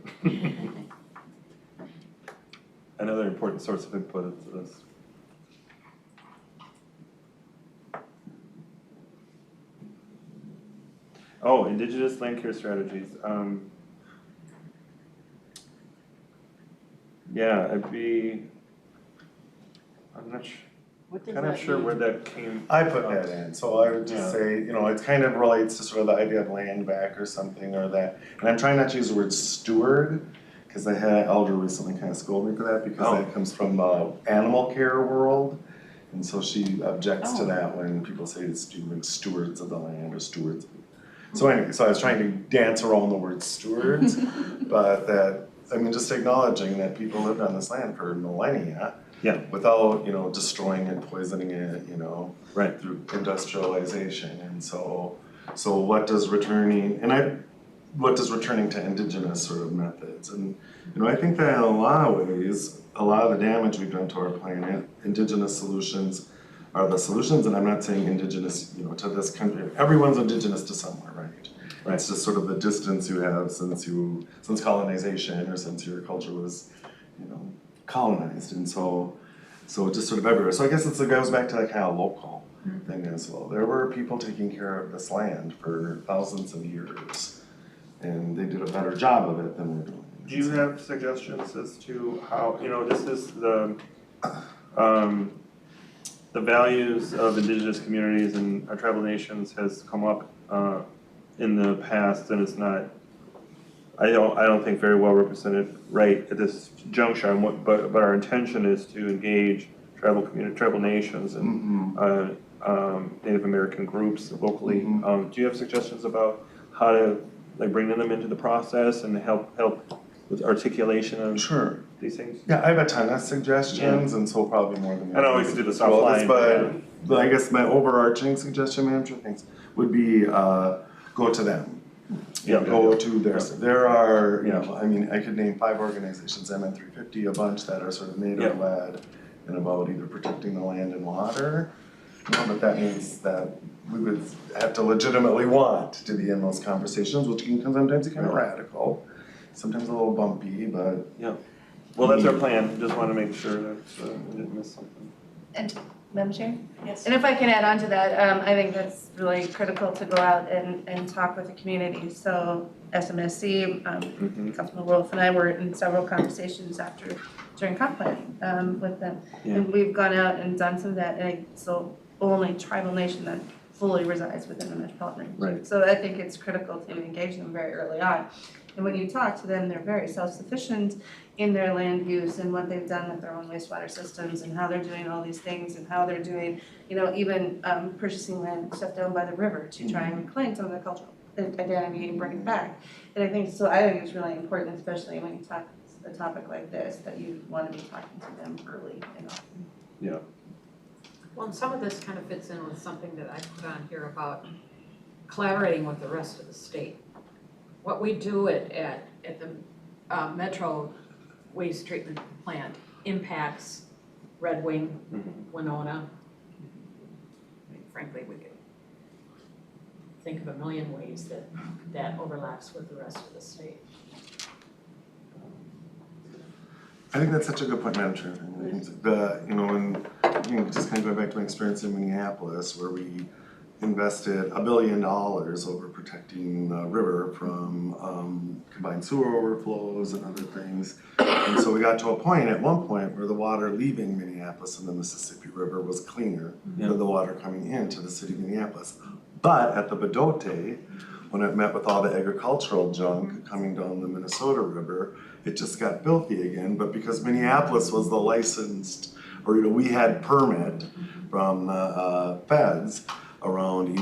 Another important source of input into this. Oh, indigenous land care strategies, yeah, I'm not sure, What does kind of that sure mean? where that came. I put that in, so I would Yeah. just say, it kind of relates to sort of the idea of land back or something or that. And I'm trying not to use the word steward, because I had an elder recently kind of scold me for that, because Oh. that comes from the animal care world. And so she objects to Oh. that when people say it's stewards of the land or stewards. So anyway, so I was trying to dance around the word stewards, but just acknowledging that people lived on this land for millennia. Yeah. Without, destroying it, poisoning it, Right. through industrialization. And so what does returning to indigenous sort of methods? And, I think that in a lot of ways, a lot of the damage we've done to our planet, indigenous solutions are the solutions, and I'm not saying indigenous, to this country, everyone's indigenous to somewhere, right? It's just sort of the distance you have since colonization or since your culture was, colonized, and so just sort of everywhere. So I guess it goes back to that kind of local thing as well. There were people taking care of this land for thousands of years, and they did a better job of it than we're doing. Do you have suggestions as to how, this is the values of indigenous communities and our tribal nations has come up in the past, and it's not, I don't think very well represented right at this juncture. But our intention is to engage tribal nations and Native American groups locally. Do you have suggestions about how to bring them into the process and help with articulation of these things? Yeah, I have a ton of suggestions, and so probably more than I know we could do this offline, but I guess my overarching suggestion, manager, thinks, would be go to them. Go to there are, I mean, I could name 5 organizations, MN 350, a bunch that are sort of native led and about either protecting the land and water. But that means that we would have to legitimately want to be in those conversations, which can sometimes be kind of radical, sometimes a little bumpy, but. Yeah. Well, that's our plan. Just want to make sure that we didn't miss something. And Madam Chair? Yes. And if I can add on to that, I think that's really critical to go out and talk with the community. So SMSC, Councilman Wolf and I were in several conversations during comp planning with them. Yeah. And we've gone out and done some of that, and so only tribal nation that fully resides within the metropolitan region. Right. So I think it's critical to engage them very early on. And when you talk to them, they're very self-sufficient in their land use and what they've done with their own wastewater systems and how they're doing all these things and how they're doing, even purchasing land stuff down by the river to try and reclaim some of the cultural identity and bring it back. And I think it's really important, especially when you talk a topic like this, that you want to be talking to them early and often. Yeah. Well, and some of this kind of fits in with something that I put on here about collaborating with the rest of the state. What we do at the Metro Waste Treatment Plant impacts Red Wing, Winona. I mean, frankly, we could think of a million ways that overlaps with the rest of the state. I think that's such a good point, Madam Chair. Just kind of going back to my experience in Minneapolis, where we invested $1 billion over protecting the river from combined sewer overflows and other things. And so we got to a point, at one point, where the water leaving Minneapolis in the Mississippi River was cleaner than the water coming into the city of Minneapolis. But at the Bedote, when it met with all the agricultural junk coming down the Minnesota River, it just got filthy again. But because Minneapolis was the licensed, or we had permit from the feds around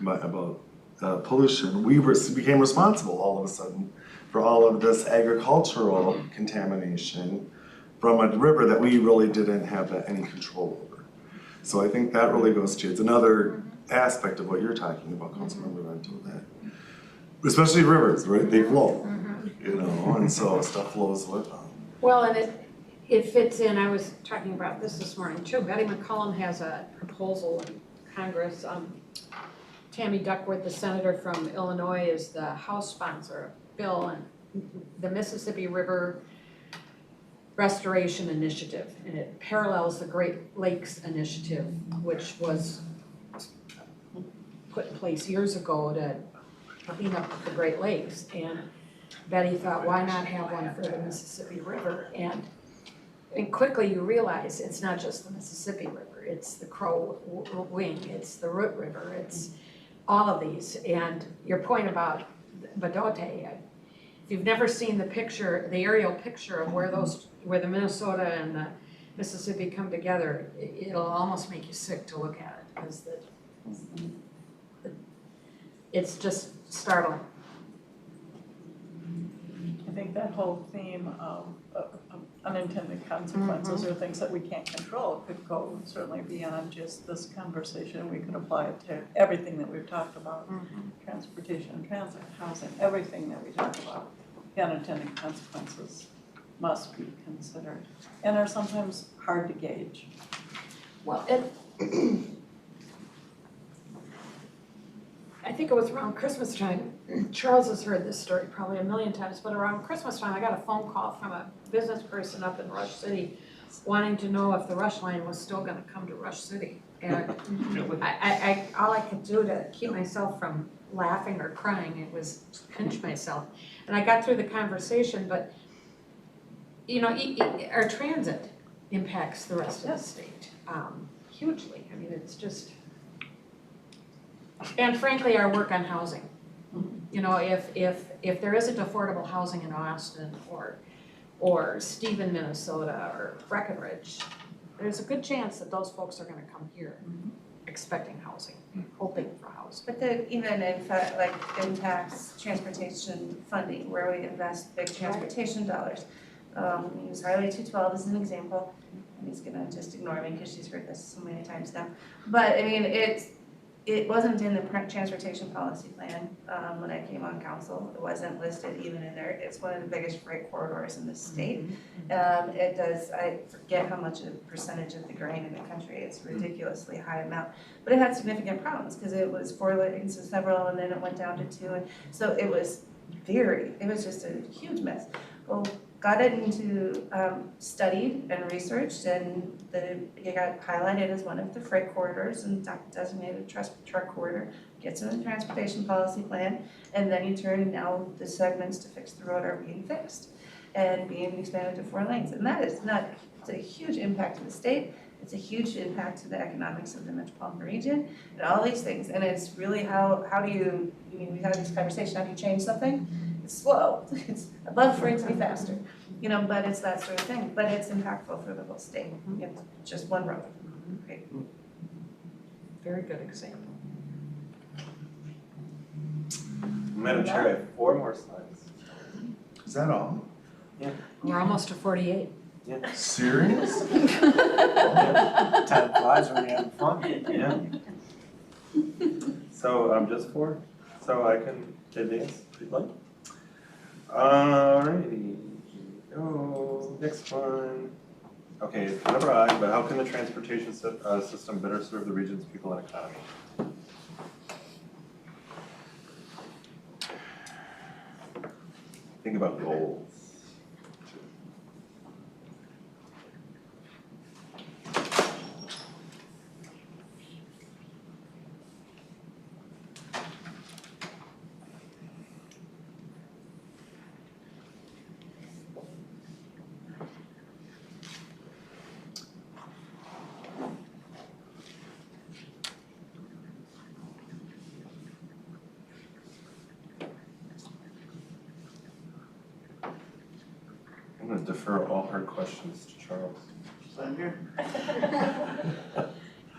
about pollution, we became responsible all of a sudden for all of this agricultural contamination from a river that we really didn't have any control over. So I think that really goes to, it's another aspect of what you're talking about, Councilmember Vento, that especially rivers, right? They flow, and so stuff flows with them. Well, and it fits in, I was talking about this morning too. Betty McCollum has a proposal in Congress. Tammy Duckworth, the senator from Illinois, is the House sponsor of a bill, and the Mississippi River Restoration Initiative, and it parallels the Great Lakes Initiative, which was put in place years ago to clean up the Great Lakes. And Betty thought, why not have one for the Mississippi River? And quickly you realize it's not just the Mississippi River, it's the Crow Wing, it's the Root River, it's all of these. And your point about Bedote, if you've never seen the picture, the aerial picture of where the Minnesota and the Mississippi come together, it'll almost make you sick to look at it, because it's just startling. I think that whole theme of unintended consequences or things that we can't control could go certainly beyond just this conversation. We could apply it to everything that we've talked about, transportation, transit, housing, everything that we talk about. The unintended consequences must be considered and are sometimes hard to gauge. Well, I think it was around Christmas time, Charles has heard this story probably a million times, but around Christmas time, I got a phone call from a business person up in Rush City wanting to know if the Rush line was still gonna come to Rush City. And all I could do to keep myself from laughing or crying, it was pinch myself. And I got through the conversation, but, you know, our transit impacts the rest of the state, hugely. I mean, it's just, and frankly, our work on housing. You know, if there isn't affordable housing in Austin or Stephen, Minnesota, or Breckenridge, there's a good chance that those folks are gonna come here expecting housing, hoping for housing. But even in fact, like impacts transportation funding, where we invest big transportation dollars. Use Highway 212 as an example, and he's gonna just ignore me because she's heard this so many times now. But I mean, it wasn't in the transportation policy plan when I came on council. It wasn't listed even in there. It's one of the biggest freight corridors in the state. It does, I forget how much a percentage of the grain in the country. It's a ridiculously high amount. But it had significant problems because it was 4 lanes to several and then it went down to 2. And so it was just a huge mess. Well, got it into studied and researched, and it got highlighted as one of the freight corridors and designated truck corridor, gets in the transportation policy plan, and then you turn, now the segments to fix the road are being fixed and being expanded to 4 lanes. And that is not, it's a huge impact to the state, it's a huge impact to the economics of the metropolitan region and all these things. And it's really how do you, I mean, we've had this conversation, how do you change something? It's slow, I'd love for it to be faster, you know, but it's that sort of thing. But it's impactful for the whole state. It's just one road. Great. Very good example. Madam Chair, I have 4 more slides. Is that all? We're almost to 48. Serious? Time flies when you're having fun. Yeah. So, just 4, so I can advance if you'd like. Alrighty, go, next one. Okay, it's kind of broad, but how can the transportation system better serve the region's people and economy? Think about goals. I'm gonna defer all hard questions to Charles. Sign here.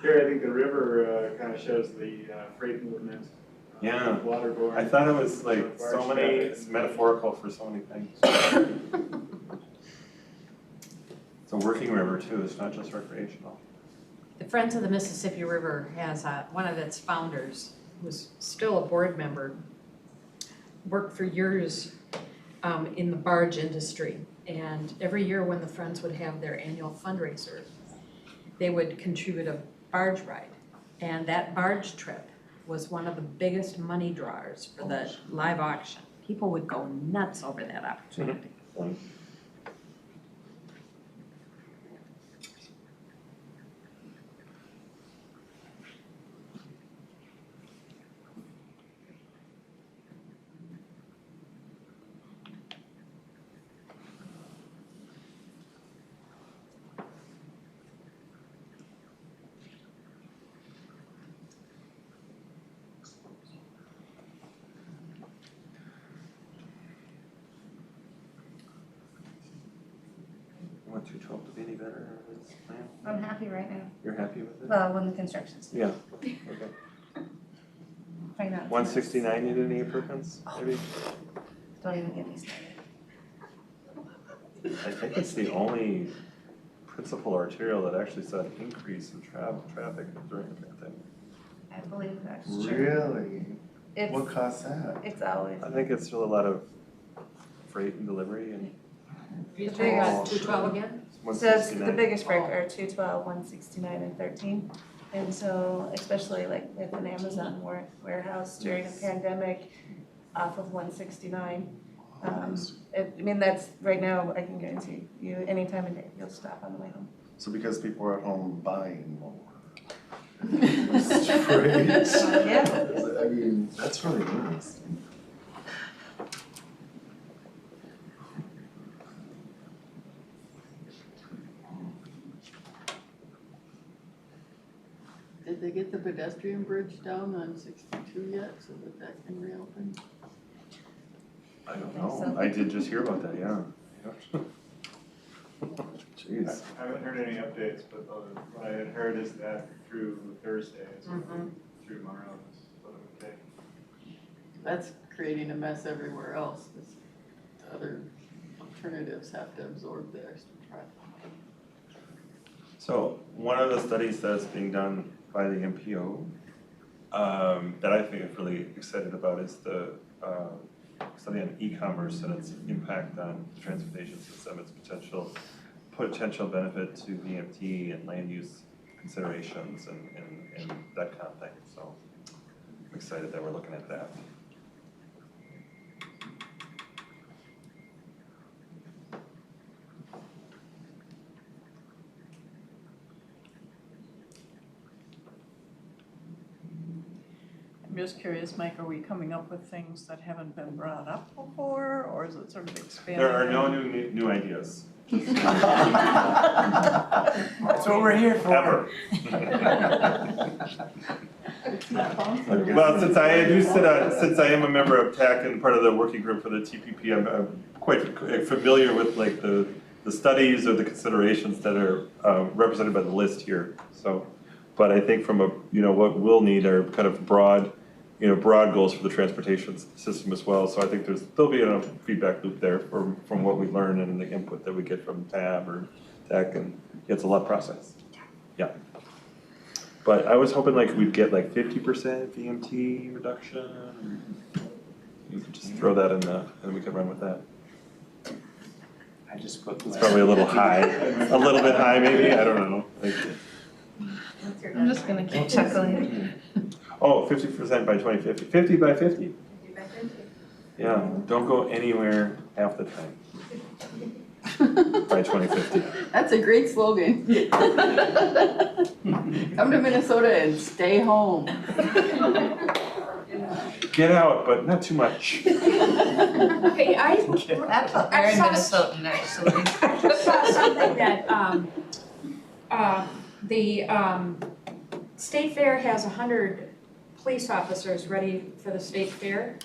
Here, I think the river kind of shows the freight movement. Yeah. Waterborne. I thought it was like so many, it's metaphorical for so many things. It's a working river too, it's not just recreational. The Friends of the Mississippi River has one of its founders, who's still a board member, worked for years in the barge industry. And every year when the Friends would have their annual fundraiser, they would contribute a barge ride. And that barge trip was one of the biggest money drawers for the live auction. People would go nuts over that opportunity. You want 212 to be any better in this plan? I'm happy right now. You're happy with it? Well, when the construction's Yeah, okay. right now. 169 you didn't need Perkins, maybe? Don't even get me started. I think it's the only principal arterial that actually saw an increase in traffic during the pandemic. I believe that's true. Really? What It's, caused that? it's always. I think it's still a lot of freight and delivery and You talking about 212 again? So it's the 169. biggest break are 212, 169, and 13. And so, especially like with an Amazon warehouse during a pandemic off of 169. I mean, that's, right now, I can guarantee you, any time of day, you'll stop on the way home. So because people are at home buying more. Straight. Yeah. I mean, that's really interesting. Did they get the pedestrian bridge down on 62 yet, so that can reopen? I don't think so. know, I did just hear about that, yeah. Jeez. I haven't heard any updates, but what I had heard is that through Thursday, through tomorrow is what it would take. That's creating a mess everywhere else, 'cause the other alternatives have to absorb the extra traffic. So one of the studies that's being done by the MPO that I think I'm really excited about is the study on e-commerce and its impact on the transportation system, its potential benefit to VMT and land use considerations and that kind of thing. So I'm excited that we're looking at that. I'm just curious, Mike, are we coming up with things that haven't been brought up before, or is it sort of expanding? There are no new ideas. That's what we're here for. Ever. Well, since I am a member of TAC and part of the working group for the TPP, I'm quite familiar with like the studies or the considerations that are represented by the list here. So, but I think from what we'll need are kind of broad goals for the transportation system as well. So I think there'll be a feedback loop there from what we learn and the input that we get from TAB or TAC, and it's a lot of process. Yeah. But I was hoping like we'd get like 50% VMT reduction. You could just throw that in and we could run with that. I just put. It's probably a little high, a little bit high maybe, I don't know. Like, I'm just gonna keep chuckling. oh, 50% by 2050, 50 by 50. Yeah, don't go anywhere half the time. By 2050. That's a great slogan. Come to Minnesota and stay home. Get out, but not too much. Hey, That's very Minnesotan, actually. I just saw something that, the state fair has 100 police officers ready for the state fair.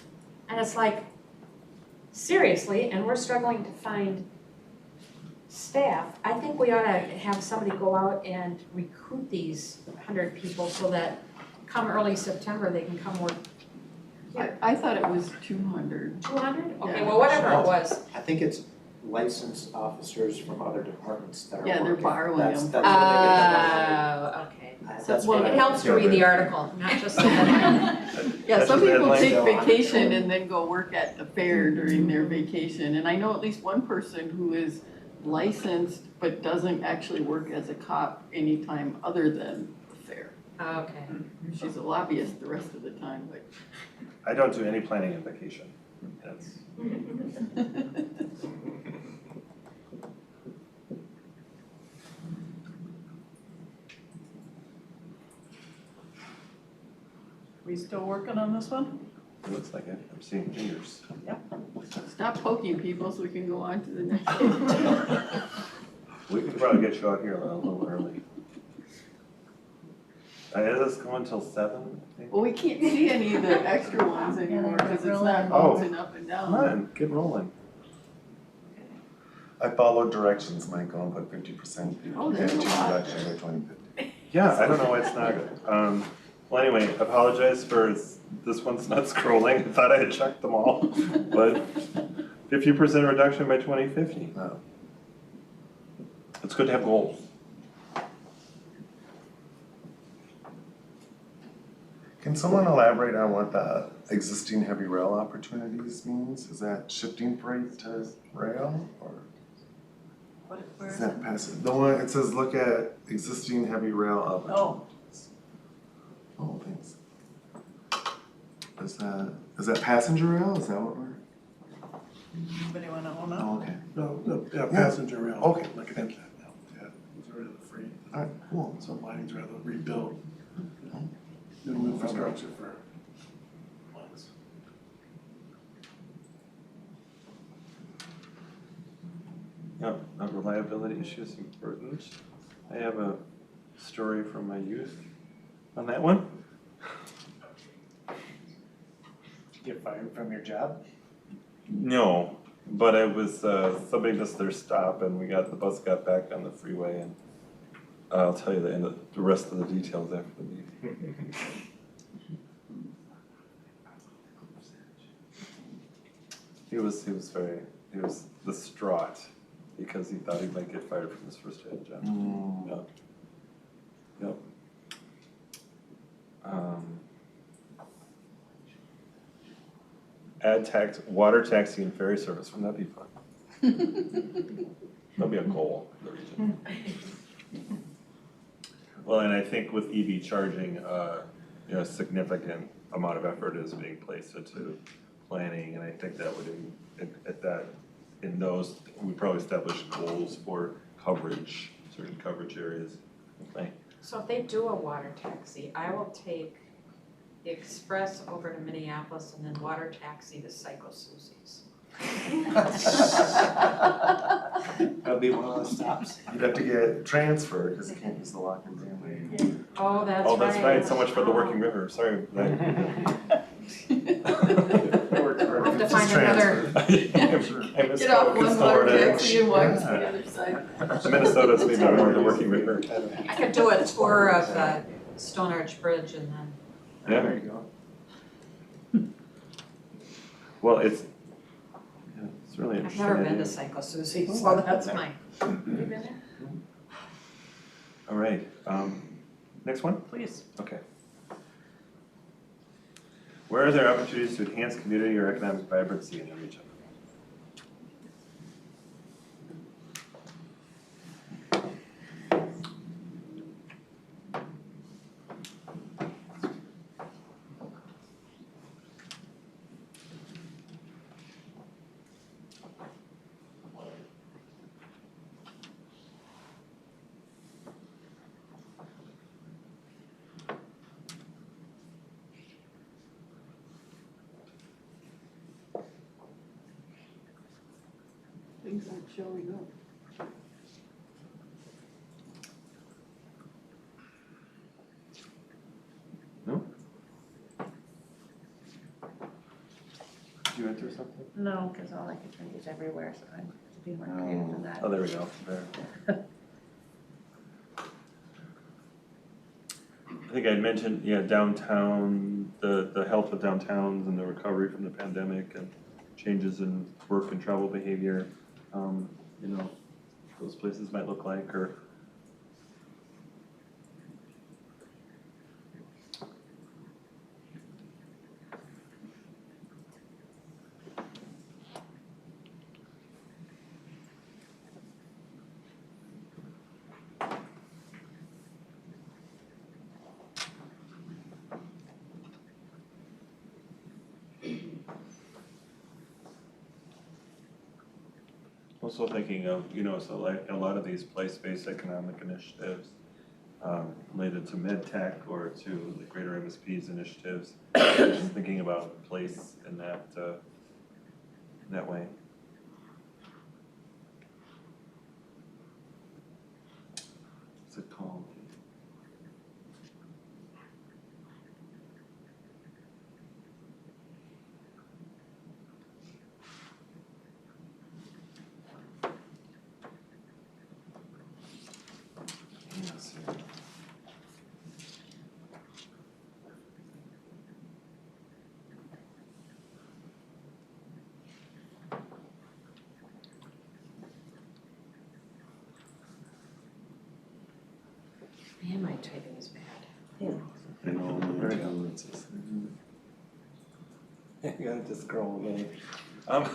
And it's like, seriously, and we're struggling to find staff. I think we ought to have somebody go out and recruit these 100 people so that come early September, they can come work. I thought it was 200. 200? Okay, Yeah. well, whatever it was. I think it's licensed officers from other departments that are Yeah, they're working. borrowing That's them. what they Okay. get. So, well, It helps to read the article, not just the headline. Yeah, some That's people what take go on. vacation and then go work at the fair during their vacation. And I know at least one person who is licensed but doesn't actually work as a cop anytime other than the fair. Okay. She's a lobbyist the rest of the time, but. I don't do any planning in vacation. That's, We still working on this one? it looks like it. I'm seeing fingers. Stop poking people so we can go on to the next one. We could probably get you out here a little early. Is this going till 7? I think? Well, we can't see any of the extra ones anymore because it's not Oh. bouncing up and Come down. on, get rolling. I followed directions, Michael, and put 50% Oh, there's a VMT lot. reduction by 2050. Yeah, I don't know why it's not. Well, anyway, apologize for this one's not scrolling. I thought I had checked them all, but 50% reduction by 2050. No. It's good to have goals. Can someone elaborate on what the existing heavy rail opportunities means? Is that shifting freight to rail, or Where is is that passive? The one, it says look at existing heavy rail opportunities. Is that passenger rail? Is that what we're? Anybody wanna own up? Oh, okay. No, yeah, passenger rail. Okay. Looking at that now, yeah, those are the free, All right, cool. some lines rather rebuild. New infrastructure for lines. Yep, reliability issues important. I have a story from my youth on that one. Get fired from your job? No, but it was, somebody missed their stop and the bus got back on the freeway and I'll tell you the rest of the details after the meeting. He was distraught because he thought he might get fired from his first job. Yep. Yep. Add water taxi and ferry service, wouldn't that be fun? That'll be a goal in the region. Well, and I think with EV charging, a significant amount of effort is being placed into planning, and I think that would, we probably establish goals for coverage, certain coverage areas. Okay. So if they do a water taxi, I will take the express over to Minneapolis and then water taxi to Psycho Susie's. That'll be one of the stops. You'd have to get transferred because you can't use the Lockman Greenway. Oh, that's right. Oh, that's right, so much for the working river, sorry. We'll have to find another. Get off one water taxi and walk to the other side. Minnesota's maybe more the working river. I could do a tour of the Stone Arch Bridge and then. Yeah. There you go. Well, it's really I've interesting. never been to idea. Psycho Susie's, so that's my. Have you been there? All right, next one? Please. Okay. Where are there opportunities to enhance community or economic vibrancy in the region? Things aren't showing up. No? Did you enter something? No, because all I could turn is everywhere, so I'm being more creative than that. Oh, there we go, there. I think I'd mentioned, yeah, downtown, the health of downtowns and the recovery from the pandemic and changes in work and travel behavior. Those places might look like, or also thinking of, so like a lot of these place-based economic initiatives related to med tech or to the greater MSPs initiatives, just thinking about place in that way. What's it called? Man, my typing is bad. I know, very good. You gotta just scroll again. And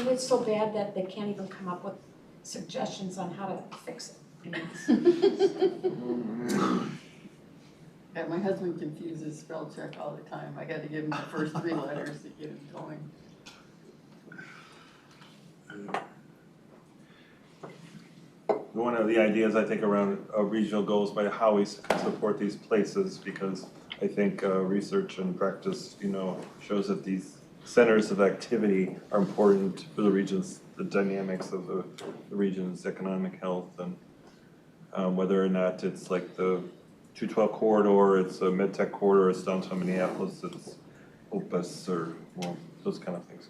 it's so bad that they can't even come up with suggestions on how to fix it. Yeah, my husband confuses spell check all the time. I gotta give him the first 3 letters to get him going. One of the ideas I think around regional goals by how we support these places, because I think research and practice, shows that these centers of activity are important for the regions, the dynamics of the region's economic health, and whether or not it's like the 212 corridor, it's a MedTech corridor, it's downtown Minneapolis, it's Opus, or those kind of things.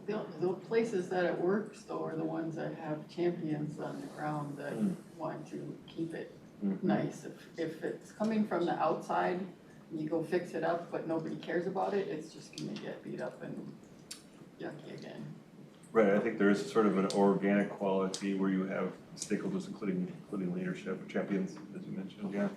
The places that it works though are the ones that have champions on the ground that want to keep it nice. If it's coming from the outside, and you go fix it up, but nobody cares about it, it's just gonna get beat up and yucky again. Right, I think there is sort of an organic quality where you have stakeholders, including leadership, champions, as you mentioned, yeah.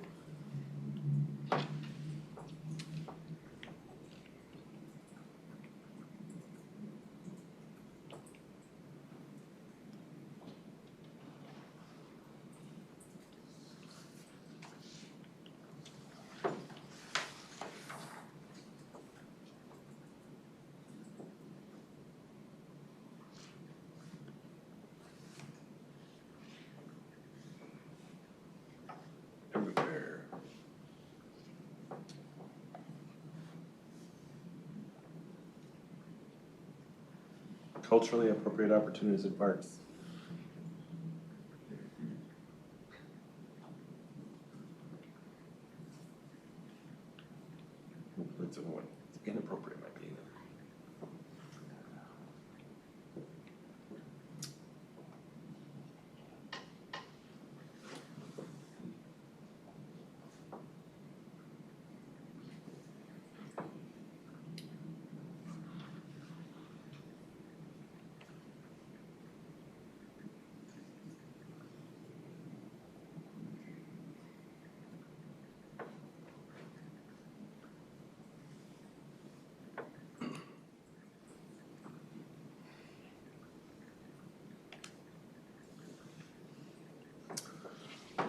Everywhere. Culturally appropriate opportunities in parks. It's inappropriate might be.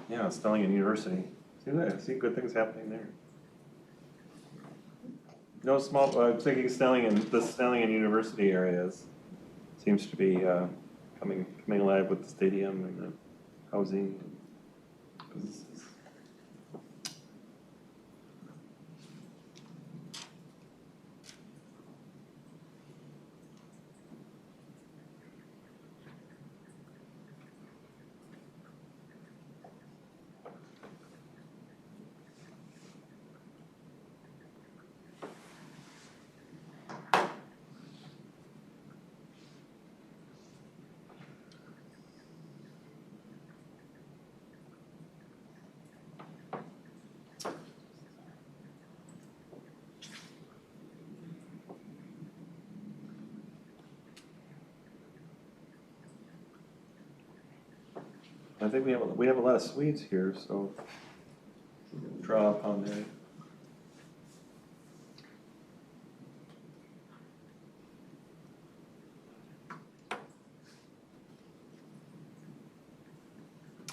Yeah, Stellingen University. See good things happening there. No small, I'm thinking Stellingen, the Stellingen University areas seems to be coming alive with the stadium and the housing businesses. I think we have a lot of Swedes here, so draw upon that.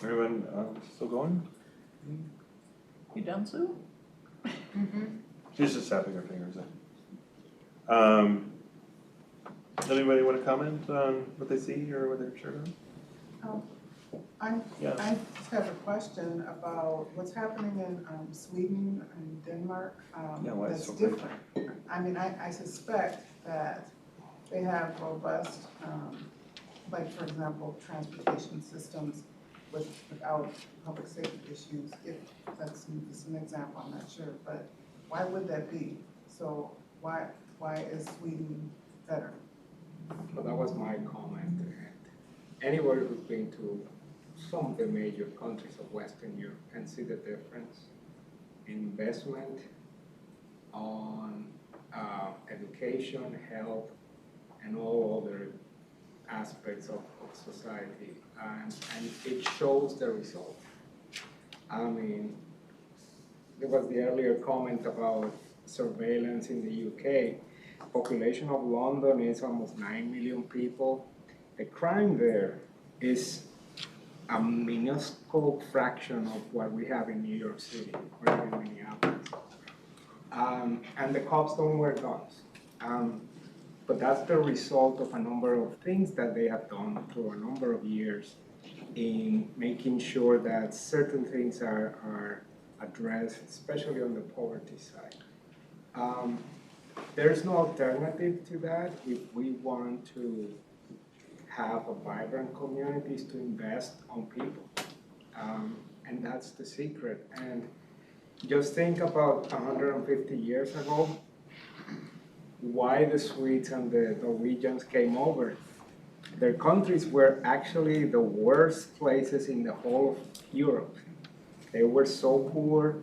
Everyone still going? You done, Sue? She's just tapping her fingers in. Anybody want to comment on what they see or what they're sure of? I Yes. I just have a question about what's happening in Sweden and Denmark. Yeah, why it's That's so different. I mean, I suspect that they have robust, like, for example, transportation systems without public safety issues. If that's just an example, I'm not sure, but why would that be? So why is Sweden better? So that was my comment. Anybody who's been to some of the major countries of Western Europe can see the difference in investment on education, health, and all other aspects of society, and it shows the result. I mean, there was the earlier comment about surveillance in the UK. Population of London is almost 9 million people. The crime there is a minuscule fraction of what we have in New York City or even Minneapolis. And the cops don't wear guns. But that's the result of a number of things that they have done through a number of years in making sure that certain things are addressed, especially on the poverty side. There's no alternative to that if we want to have a vibrant communities to invest on people. And that's the secret. And just think about 150 years ago, why the Swedes and the Norwegians came over. Their countries were actually the worst places in the whole of Europe. They were so poor,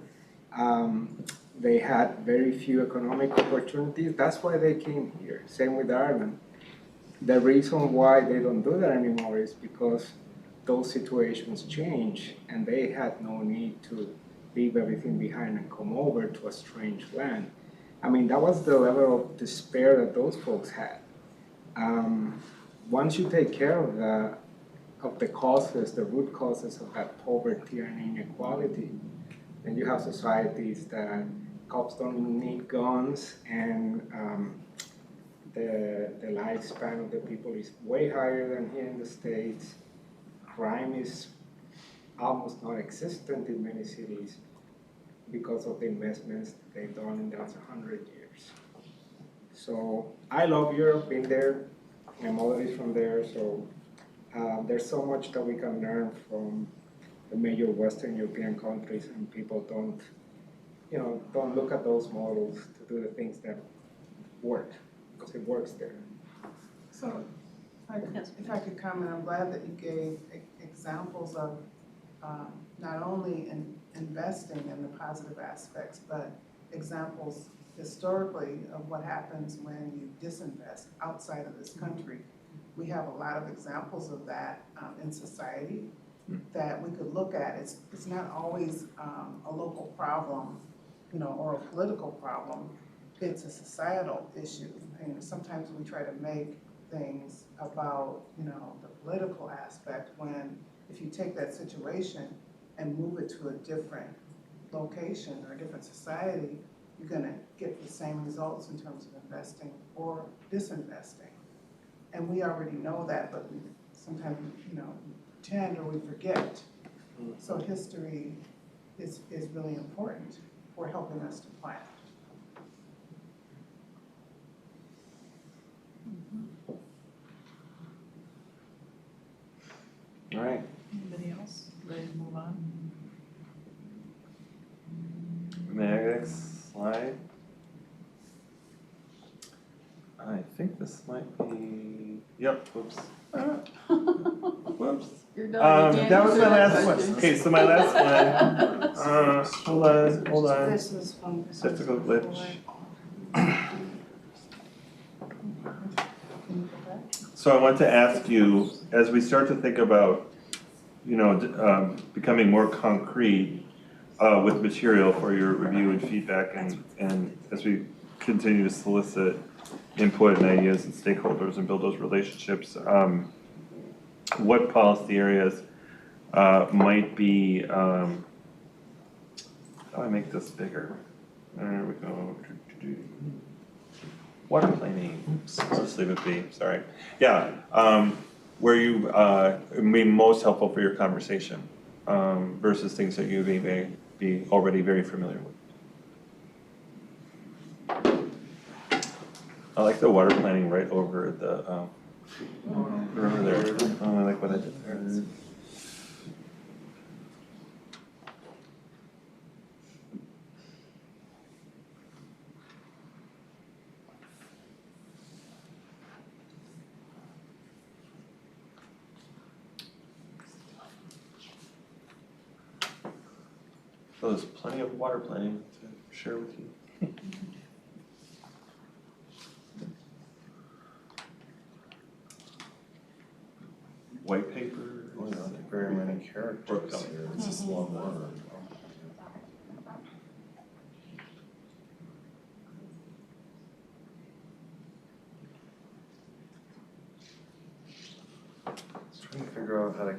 they had very few economic opportunities. That's why they came here. Same with Ireland. The reason why they don't do that anymore is because those situations change and they had no need to leave everything behind and come over to a strange land. I mean, that was the level of despair that those folks had. Once you take care of the causes, the root causes of that poverty and inequality, then you have societies that cops don't need guns and the lifespan of the people is way higher than here in the States. Crime is almost non-existent in many cities because of the investments they've done in the last 100 years. So I love Europe, been there. My mother is from there, so there's so much that we can learn from the major Western European countries, and people don't look at those models to do the things that work, because it works there. So, if I could comment, I'm glad that you gave examples of not only in investing in the positive aspects, but examples historically of what happens when you disinvest outside of this country. We have a lot of examples of that in society that we could look at. It's not always a local problem, or a political problem. It's a societal issue. And sometimes we try to make things about, the political aspect, when if you take that situation and move it to a different location or a different society, you're gonna get the same results in terms of investing or disinvesting. And we already know that, but we sometimes, pretend or we forget. So history is really important for helping us to plan. All right. Anybody else ready to move on? Next slide. I think this might be, yep, whoops. Whoops. You're done. You can't That was answer my that last one. question. Okay, so my last one. Hold on. This was one. Typical glitch. So I want to ask you, as we start to think about, becoming more concrete with material for your review and feedback, and as we continue to solicit input and ideas and stakeholders and build those relationships, what policy areas might be, how do I make this bigger? There we go. Water planning, oops, I'll just leave it be, sorry. Yeah, where you, it be most helpful for your conversation versus things that you may be already very familiar with. I like the water planning right over the river there. Oh, I like what I did there. So there's plenty of water planning to share with you. White paper. Oh, yeah, not very many characters here, it's just one word. Trying to figure out how to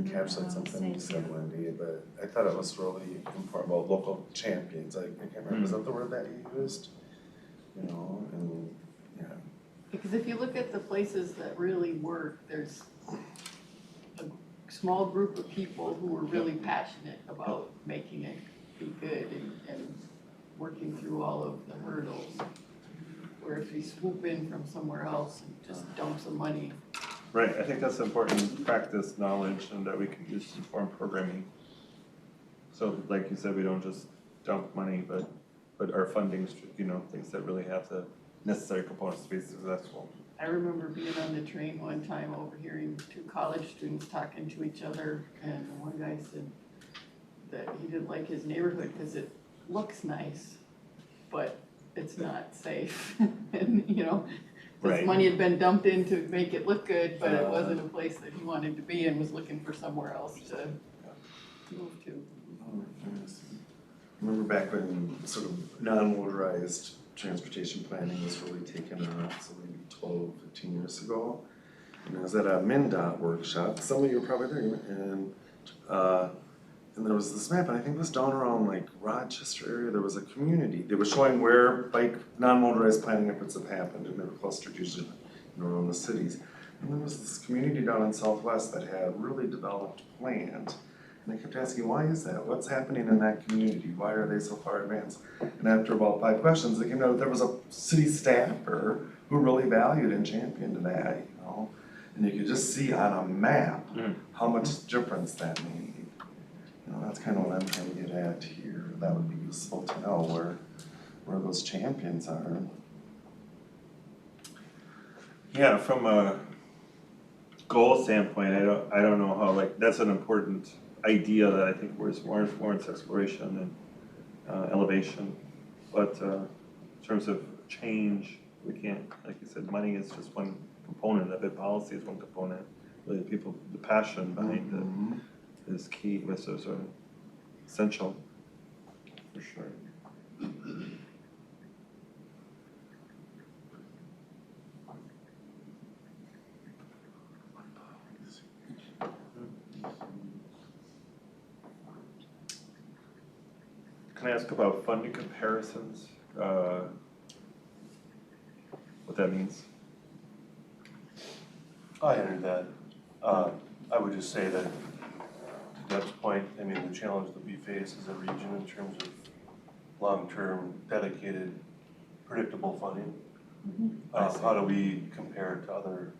encapsulate something you said, Wendy, but I thought it was really important about local champions, I can't remember, is that the word that you used? You know, and, yeah. Because if you look at the places that really work, there's a small group of people who are really passionate about making it be good and working through all of the hurdles. Where if you swoop in from somewhere else and just dump some money. Right, I think that's important practice knowledge and that we can use to inform programming. So like you said, we don't just dump money, but our funding, you know, things that really have the necessary components to be successful. I remember being on the train one time overhearing two college students talking to each other, and one guy said that he didn't like his neighborhood because it looks nice, but it's not safe. And, you know, this Right. money had been dumped in to make it look good, but it wasn't a place that he wanted to be and was looking for somewhere else to move to. Oh, goodness. I remember back when sort of non-motorized transportation planning was really taken off, so maybe 12, 15 years ago. And I was at a MnDOT workshop, some of you were probably there, and there was this map, and I think it was down around like Rochester area, there was a community. They were showing where bike non-motorized planning efforts have happened, and they were clustered usually around the cities. And there was this community down in Southwest that had really developed plans. And I kept asking, why is that? What's happening in that community? Why are they so far advanced? And after about 5 questions, like, you know, there was a city staffer who really valued and championed that, you know. And you could just see on a map how much difference that made. You know, that's kind of what I'm trying to get at here. That would be useful to know where those champions are. Yeah, from a goal standpoint, I don't know how, like, that's an important idea that I think warrants exploration and elevation. But in terms of change, we can't, like you said, money is just one component of it, policy is one component. Really, the passion behind it is key, this is essential, for sure. Can I ask about funding comparisons? What that means? I entered that. I would just say that, to Deb's point, I mean, the challenge that we face as a region in terms of long-term, dedicated, predictable funding. How do we compare it to other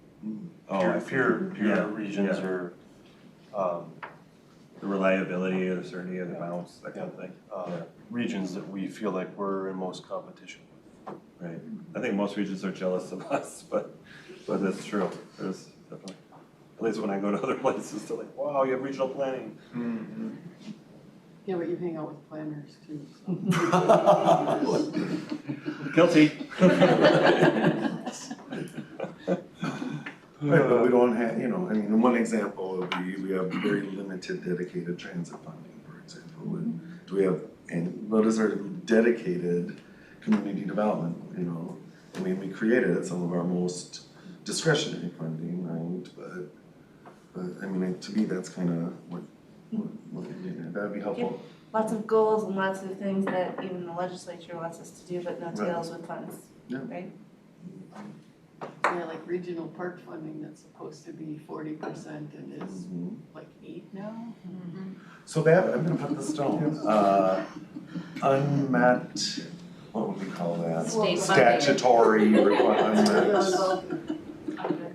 peer Yeah, regions yeah. or The reliability, or certainty of the bounce, that kind of thing. regions that we feel like we're in most competition with? Right. I think most regions are jealous of us, but that's true. There's definitely, at least when I go to other places, they're like, wow, you have regional planning. Yeah, but you hang out with planners too, so. Guilty. Right, but we don't have, you know, I mean, one example would be, we have very limited dedicated transit funding, for example. And do we have, and what is our dedicated community development, you know? I mean, we created some of our most discretionary funding, right? But I mean, to me, that's kind of what that'd be helpful. Lots of goals and lots of things that even the legislature wants us to do, but no tails with funds, Yeah. right? Yeah, like regional park funding that's supposed to be 40% and is like 8 now. So that, I'm gonna put this down, unmet, what would we call that? State funding. Statutory requirements.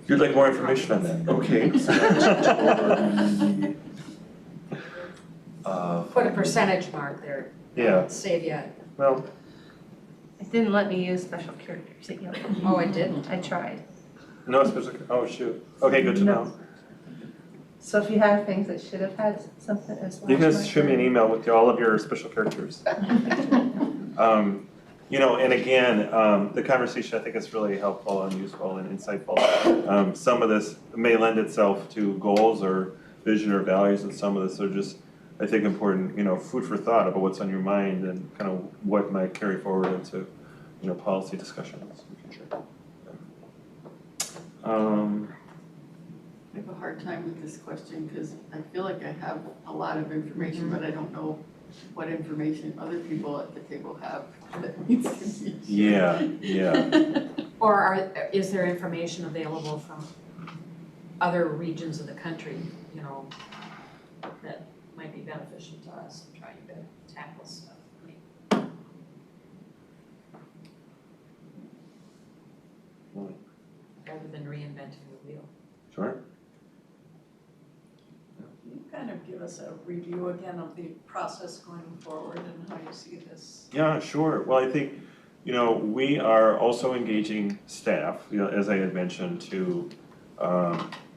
You'd like more information on that? Okay. Statutory, Put a percentage mark there. Yeah, Save you. well, It didn't let me use special characters. Oh, it didn't? I tried. no specific, oh, shoot. Okay, good to know. So if you have things that should have had something as well. You can just shoot me an email with all of your special characters. You know, and again, the conversation I think is really helpful and useful and insightful. Some of this may lend itself to goals or vision or values, and some of this are just, I think, important, you know, food for thought about what's on your mind and kind of what might carry forward into, you know, policy discussions in the future. I have a hard hard time with this question because I feel like I have a lot of information, but I don't know what information other people at the table have that needs to be shared. Yeah. Or is there information available from other regions of the country, you know, that might be beneficial to us in trying to tackle stuff? Rather than reinventing the wheel. Sure. Can you kind of give us a review again of the process going forward and how you see this? Yeah, sure. Well, I think, you know, we are also engaging staff, you know, as I had mentioned, to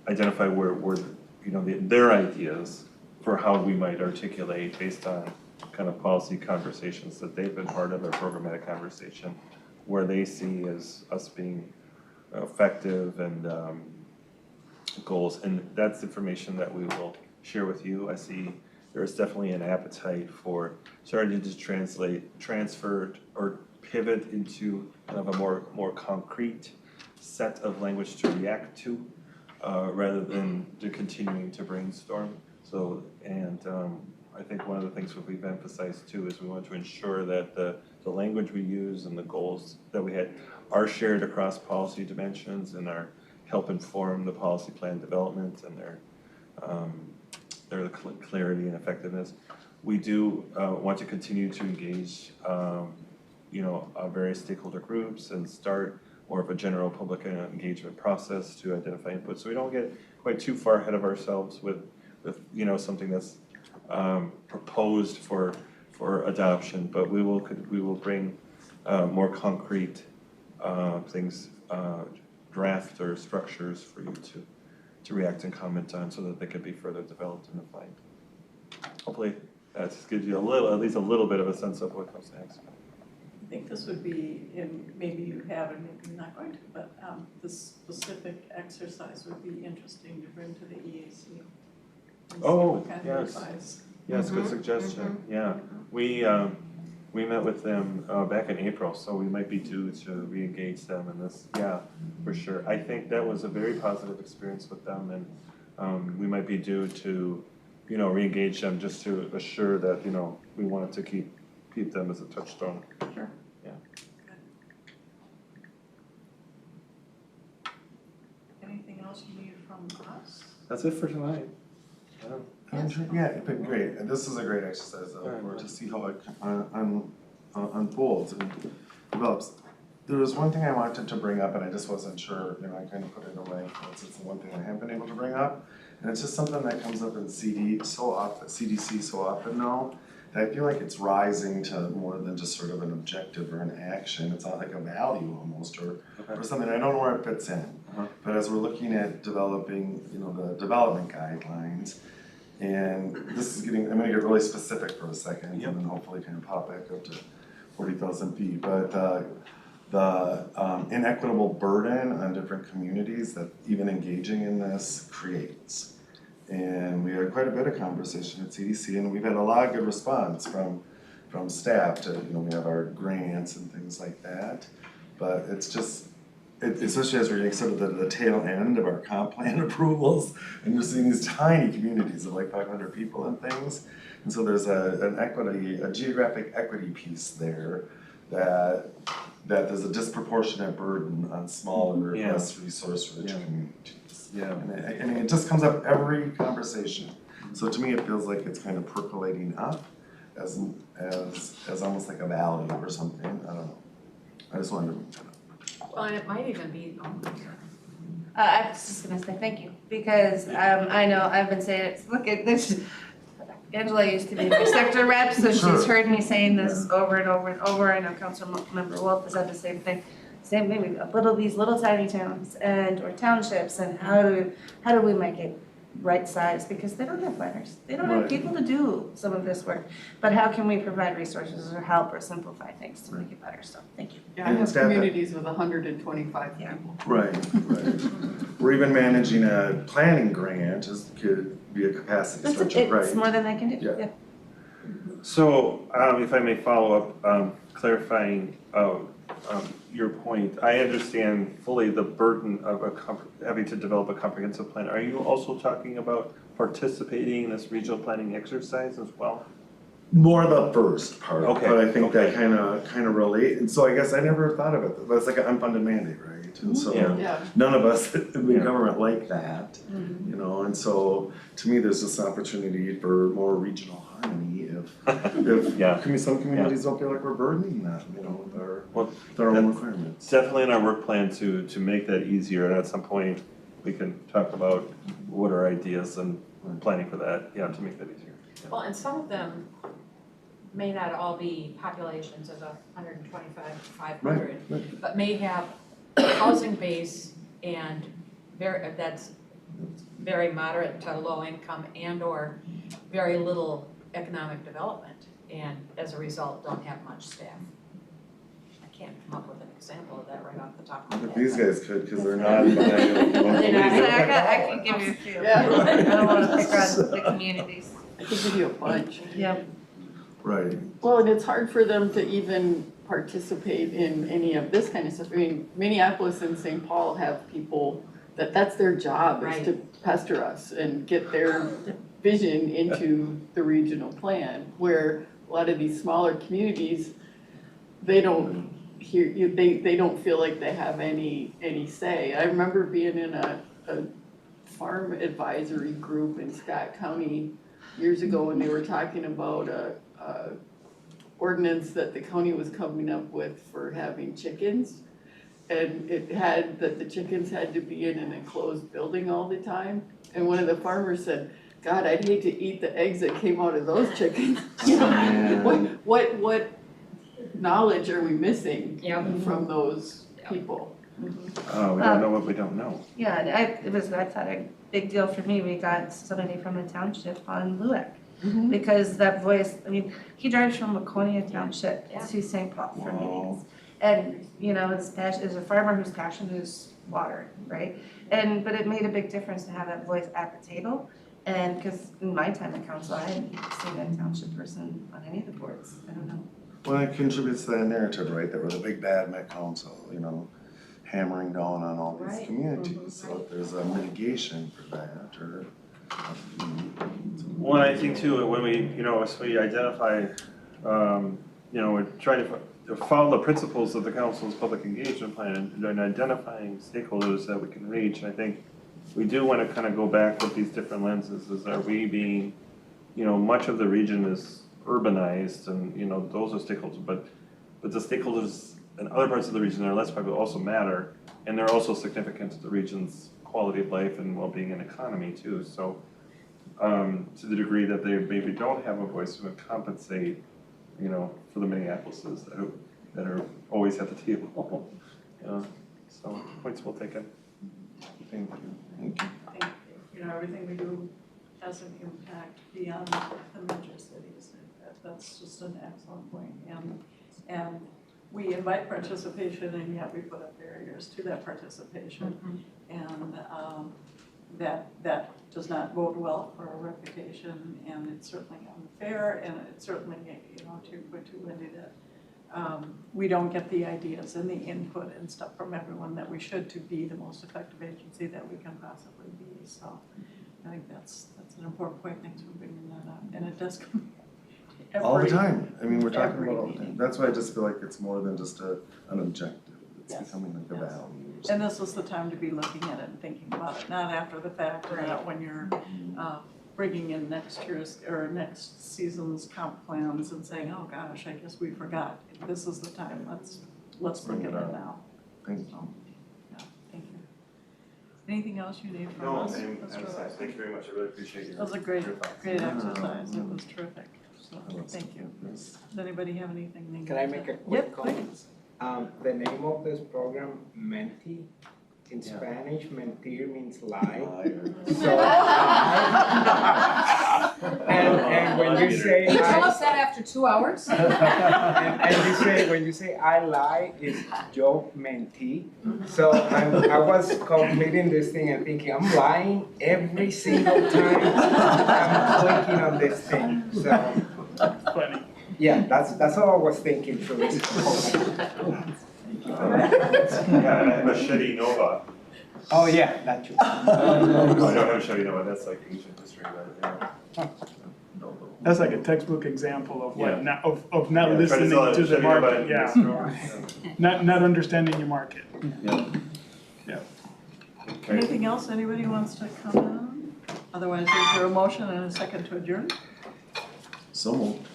identify where you know, their ideas for how we might articulate based on kind of policy conversations that they've been part of, or programmatic conversation, where they see as us being effective and goals. And that's information that we will share with you. I see there's definitely an appetite for starting to transfer or pivot into kind of a more concrete set of language to react to, rather than continuing to brainstorm. So, and I think one of the things that we've emphasized too is we want to ensure that the language we use and the goals that we had are shared across policy dimensions and are help inform the policy plan development and their clarity and effectiveness. We do want to continue to engage, you know, various stakeholder groups and start more of a general public engagement process to identify input, so we don't get quite too far ahead of ourselves with you know, something that's proposed for adoption. But we will bring more concrete things, draft or structures for you to react and comment on, so that they can be further developed and refined. Hopefully that just gives you at least a little bit of a sense of what comes next. I think this would be, and maybe you have and maybe you're not going to, but this specific exercise would be interesting to bring to the EAC. And see what kind of advice. Yes, good suggestion, yeah. We met with them back in April, so we might be due to re-engage them in this, yeah, for sure. I think that was a very positive experience with them, and we might be due to, you know, re-engage them just to assure that, you know, we wanted to keep them as a touchstone. Sure. Yeah. Anything else you need from us? That's it for tonight. Yeah, it's been great, and this is a great exercise to see how it unfolds and develops. There was one thing I wanted to bring up, and I just wasn't sure, you know, I kind of put it away, it's the one thing I have been able to bring up, and it's just something that comes up in CDC so often now, that I feel like it's rising to more than just sort of an objective or an action. It's not like a value almost, or something. I don't know where it fits in, but as we're looking at developing, you know, the development guidelines, and this is getting, I'm gonna get really specific for a second, and then hopefully kind of pop back up to 40,000 feet, but the inequitable burden on different communities that even engaging in this creates. And we had quite a bit of conversation at CDC, and we've had a lot of good response from staff to, you know, we have our grants and things like that, but it's just, especially as we're getting sort of the tail end of our comp plan approvals, and you're seeing these tiny communities of like 500 people and things. And so there's a geographic equity piece there that there's a disproportionate burden on smaller, less resource-rich communities. Yeah. And I mean, it just comes up every conversation. So to me, it feels like it's kind of percolating up as almost like a value or something. I don't know. I just wanted to bring that up. Well, and it might even be, I was just gonna say thank you, because I know I've been saying it, look at this, Angela used to be my sector rep, so she's heard me saying this over and over and over. I know Councilmember Wolf has said the same thing. Same thing, we've got these little tiny towns or townships, and how do we make it right size, because they don't have planners, they don't have people to do some of this work. But how can we provide resources or help or simplify things to make it better? So thank you. Yeah, I have communities with 125 people. Right. We're even managing a planning grant, could be a capacity stretcher, right? It's more than I can do. So, if I may follow up, clarifying, your point. I understand fully the burden of having to develop a comprehensive plan. Are you also talking about participating in this regional planning exercise as well? More the first part, Okay, but I think that okay. kind of relate, and so I guess I never thought of it, but it's like an unfunded mandate, right? And so, Yeah. Yeah. none of us in the Yeah. government like that, you know, and so, to me, there's this opportunity for more regional harmony if Yeah. some communities don't feel like we're burdening them, you know, with Well, their own that's- requirements. It's definitely in our work plan to make that easier, and at some point, we can talk about what are ideas and planning for that, yeah, to make that easier. Well, and some of them may not all be populations of 125 to 500, Right. but may have a housing base and that's very moderate to low income and or very little economic development, and as a result, don't have much staff. I can't come up with an example of that right off the top of my But head. these guys could, cause they're not, but I don't They're not. believe I it. can give you a few. Yeah. I don't wanna pick on the communities. I can give you a bunch. Yep. Right, Well, and it's hard for them to even participate in any of this kind of stuff. I mean, Minneapolis and St. Paul have people that's their job, is to pester us and get their vision into the regional plan, where a lot of these smaller communities, they don't hear, they don't feel like they have any say. I remember being in a farm advisory group in Scott County years ago, when they were talking about a ordinance that the county was coming up with for having chickens. And it had that the chickens had to be in an enclosed building all the time. And one of the farmers said, God, I'd hate to eat the eggs that came out of those chickens. You know, what knowledge are we missing from those people? Oh, we don't know what we don't know. Yeah, and that's not a big deal for me. We got somebody from the township on LUAC. Because that voice, I mean, he drives from Laconia Township to St. Paul for meetings. And, you know, his passion, is a farmer whose passion is water, right? But it made a big difference to have that voice at the table. And, because in my time at council, I hadn't seen a township person on any of the boards, I don't know. well, it contributes to that narrative, right, that we're the big bad Met Council, you know, hammering down on all these Right. communities, so if there's a mitigation for that, or. Well, I think too, when we, you know, as we identify, you know, we're trying to follow the principles of the council's public engagement plan and identifying stakeholders that we can reach. I think we do want to kind of go back with these different lenses. Are we being, you know, much of the region is urbanized, and, you know, those are stakeholders, but the stakeholders in other parts of the region that are less popular also matter, and they're also significant to the region's quality of life and well-being and economy too. So to the degree that they maybe don't have a voice to compensate, you know, for the Minneapolises that are always at the table. So points well taken. Thank you. I think, you know, everything we do has an impact beyond the major cities. That's just an excellent point. And we invite participation, and yet we put up barriers to that participation. And that does not bode well for our reputation, and it's certainly unfair, and it's certainly, you know, to your point too, Wendy, that we don't get the ideas and the input and stuff from everyone that we should to be the most effective agency that we can possibly be. So I think that's an important point. Thanks for bringing that up. And it does come All the every, time, I mean, we're talking every about all the time, meeting. that's why I just feel like it's more than just an objective, it's Yes, becoming like a yes. value. And this is the time to be looking at it and thinking about it, not after the fact, or not when you're bringing in next year's or next season's comp plans and saying, oh gosh, I guess we forgot. This is the time, let's bring it in now. Thank you. So, yeah, thank you. Anything else you need from No, us? I'm Mr. Lewis? thank you very much. I really appreciate your. That was a great your thoughts. exercise. It was terrific. So, thank you. Does anybody have anything they need to? Can I make a quick Yep, comment? please. The name of this program, Menti, in Spanish, mentir means lie. So, and when you say Can you tell I, us that after 2 hours? and when you say I lie, it's yo mentí. So I was completing this thing and thinking, I'm lying every single time I'm clicking on this thing. So Funny. yeah, that's all I was thinking through this whole thing. Yeah, and I have a Chevy Nova. Oh, yeah, not true. I don't have a Chevy Nova, that's like ancient history, but yeah. That's like a textbook example of Yeah. what, not, of not Yeah, try listening sell a to the Chevy Nova market, in yeah. this store. Not understanding your market. Okay. Anything else anybody wants to comment on? Otherwise, is there a motion and a second to adjourn? So moved.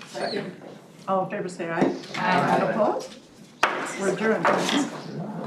All in favor, say aye. Aye. Opposed? We're adjourned.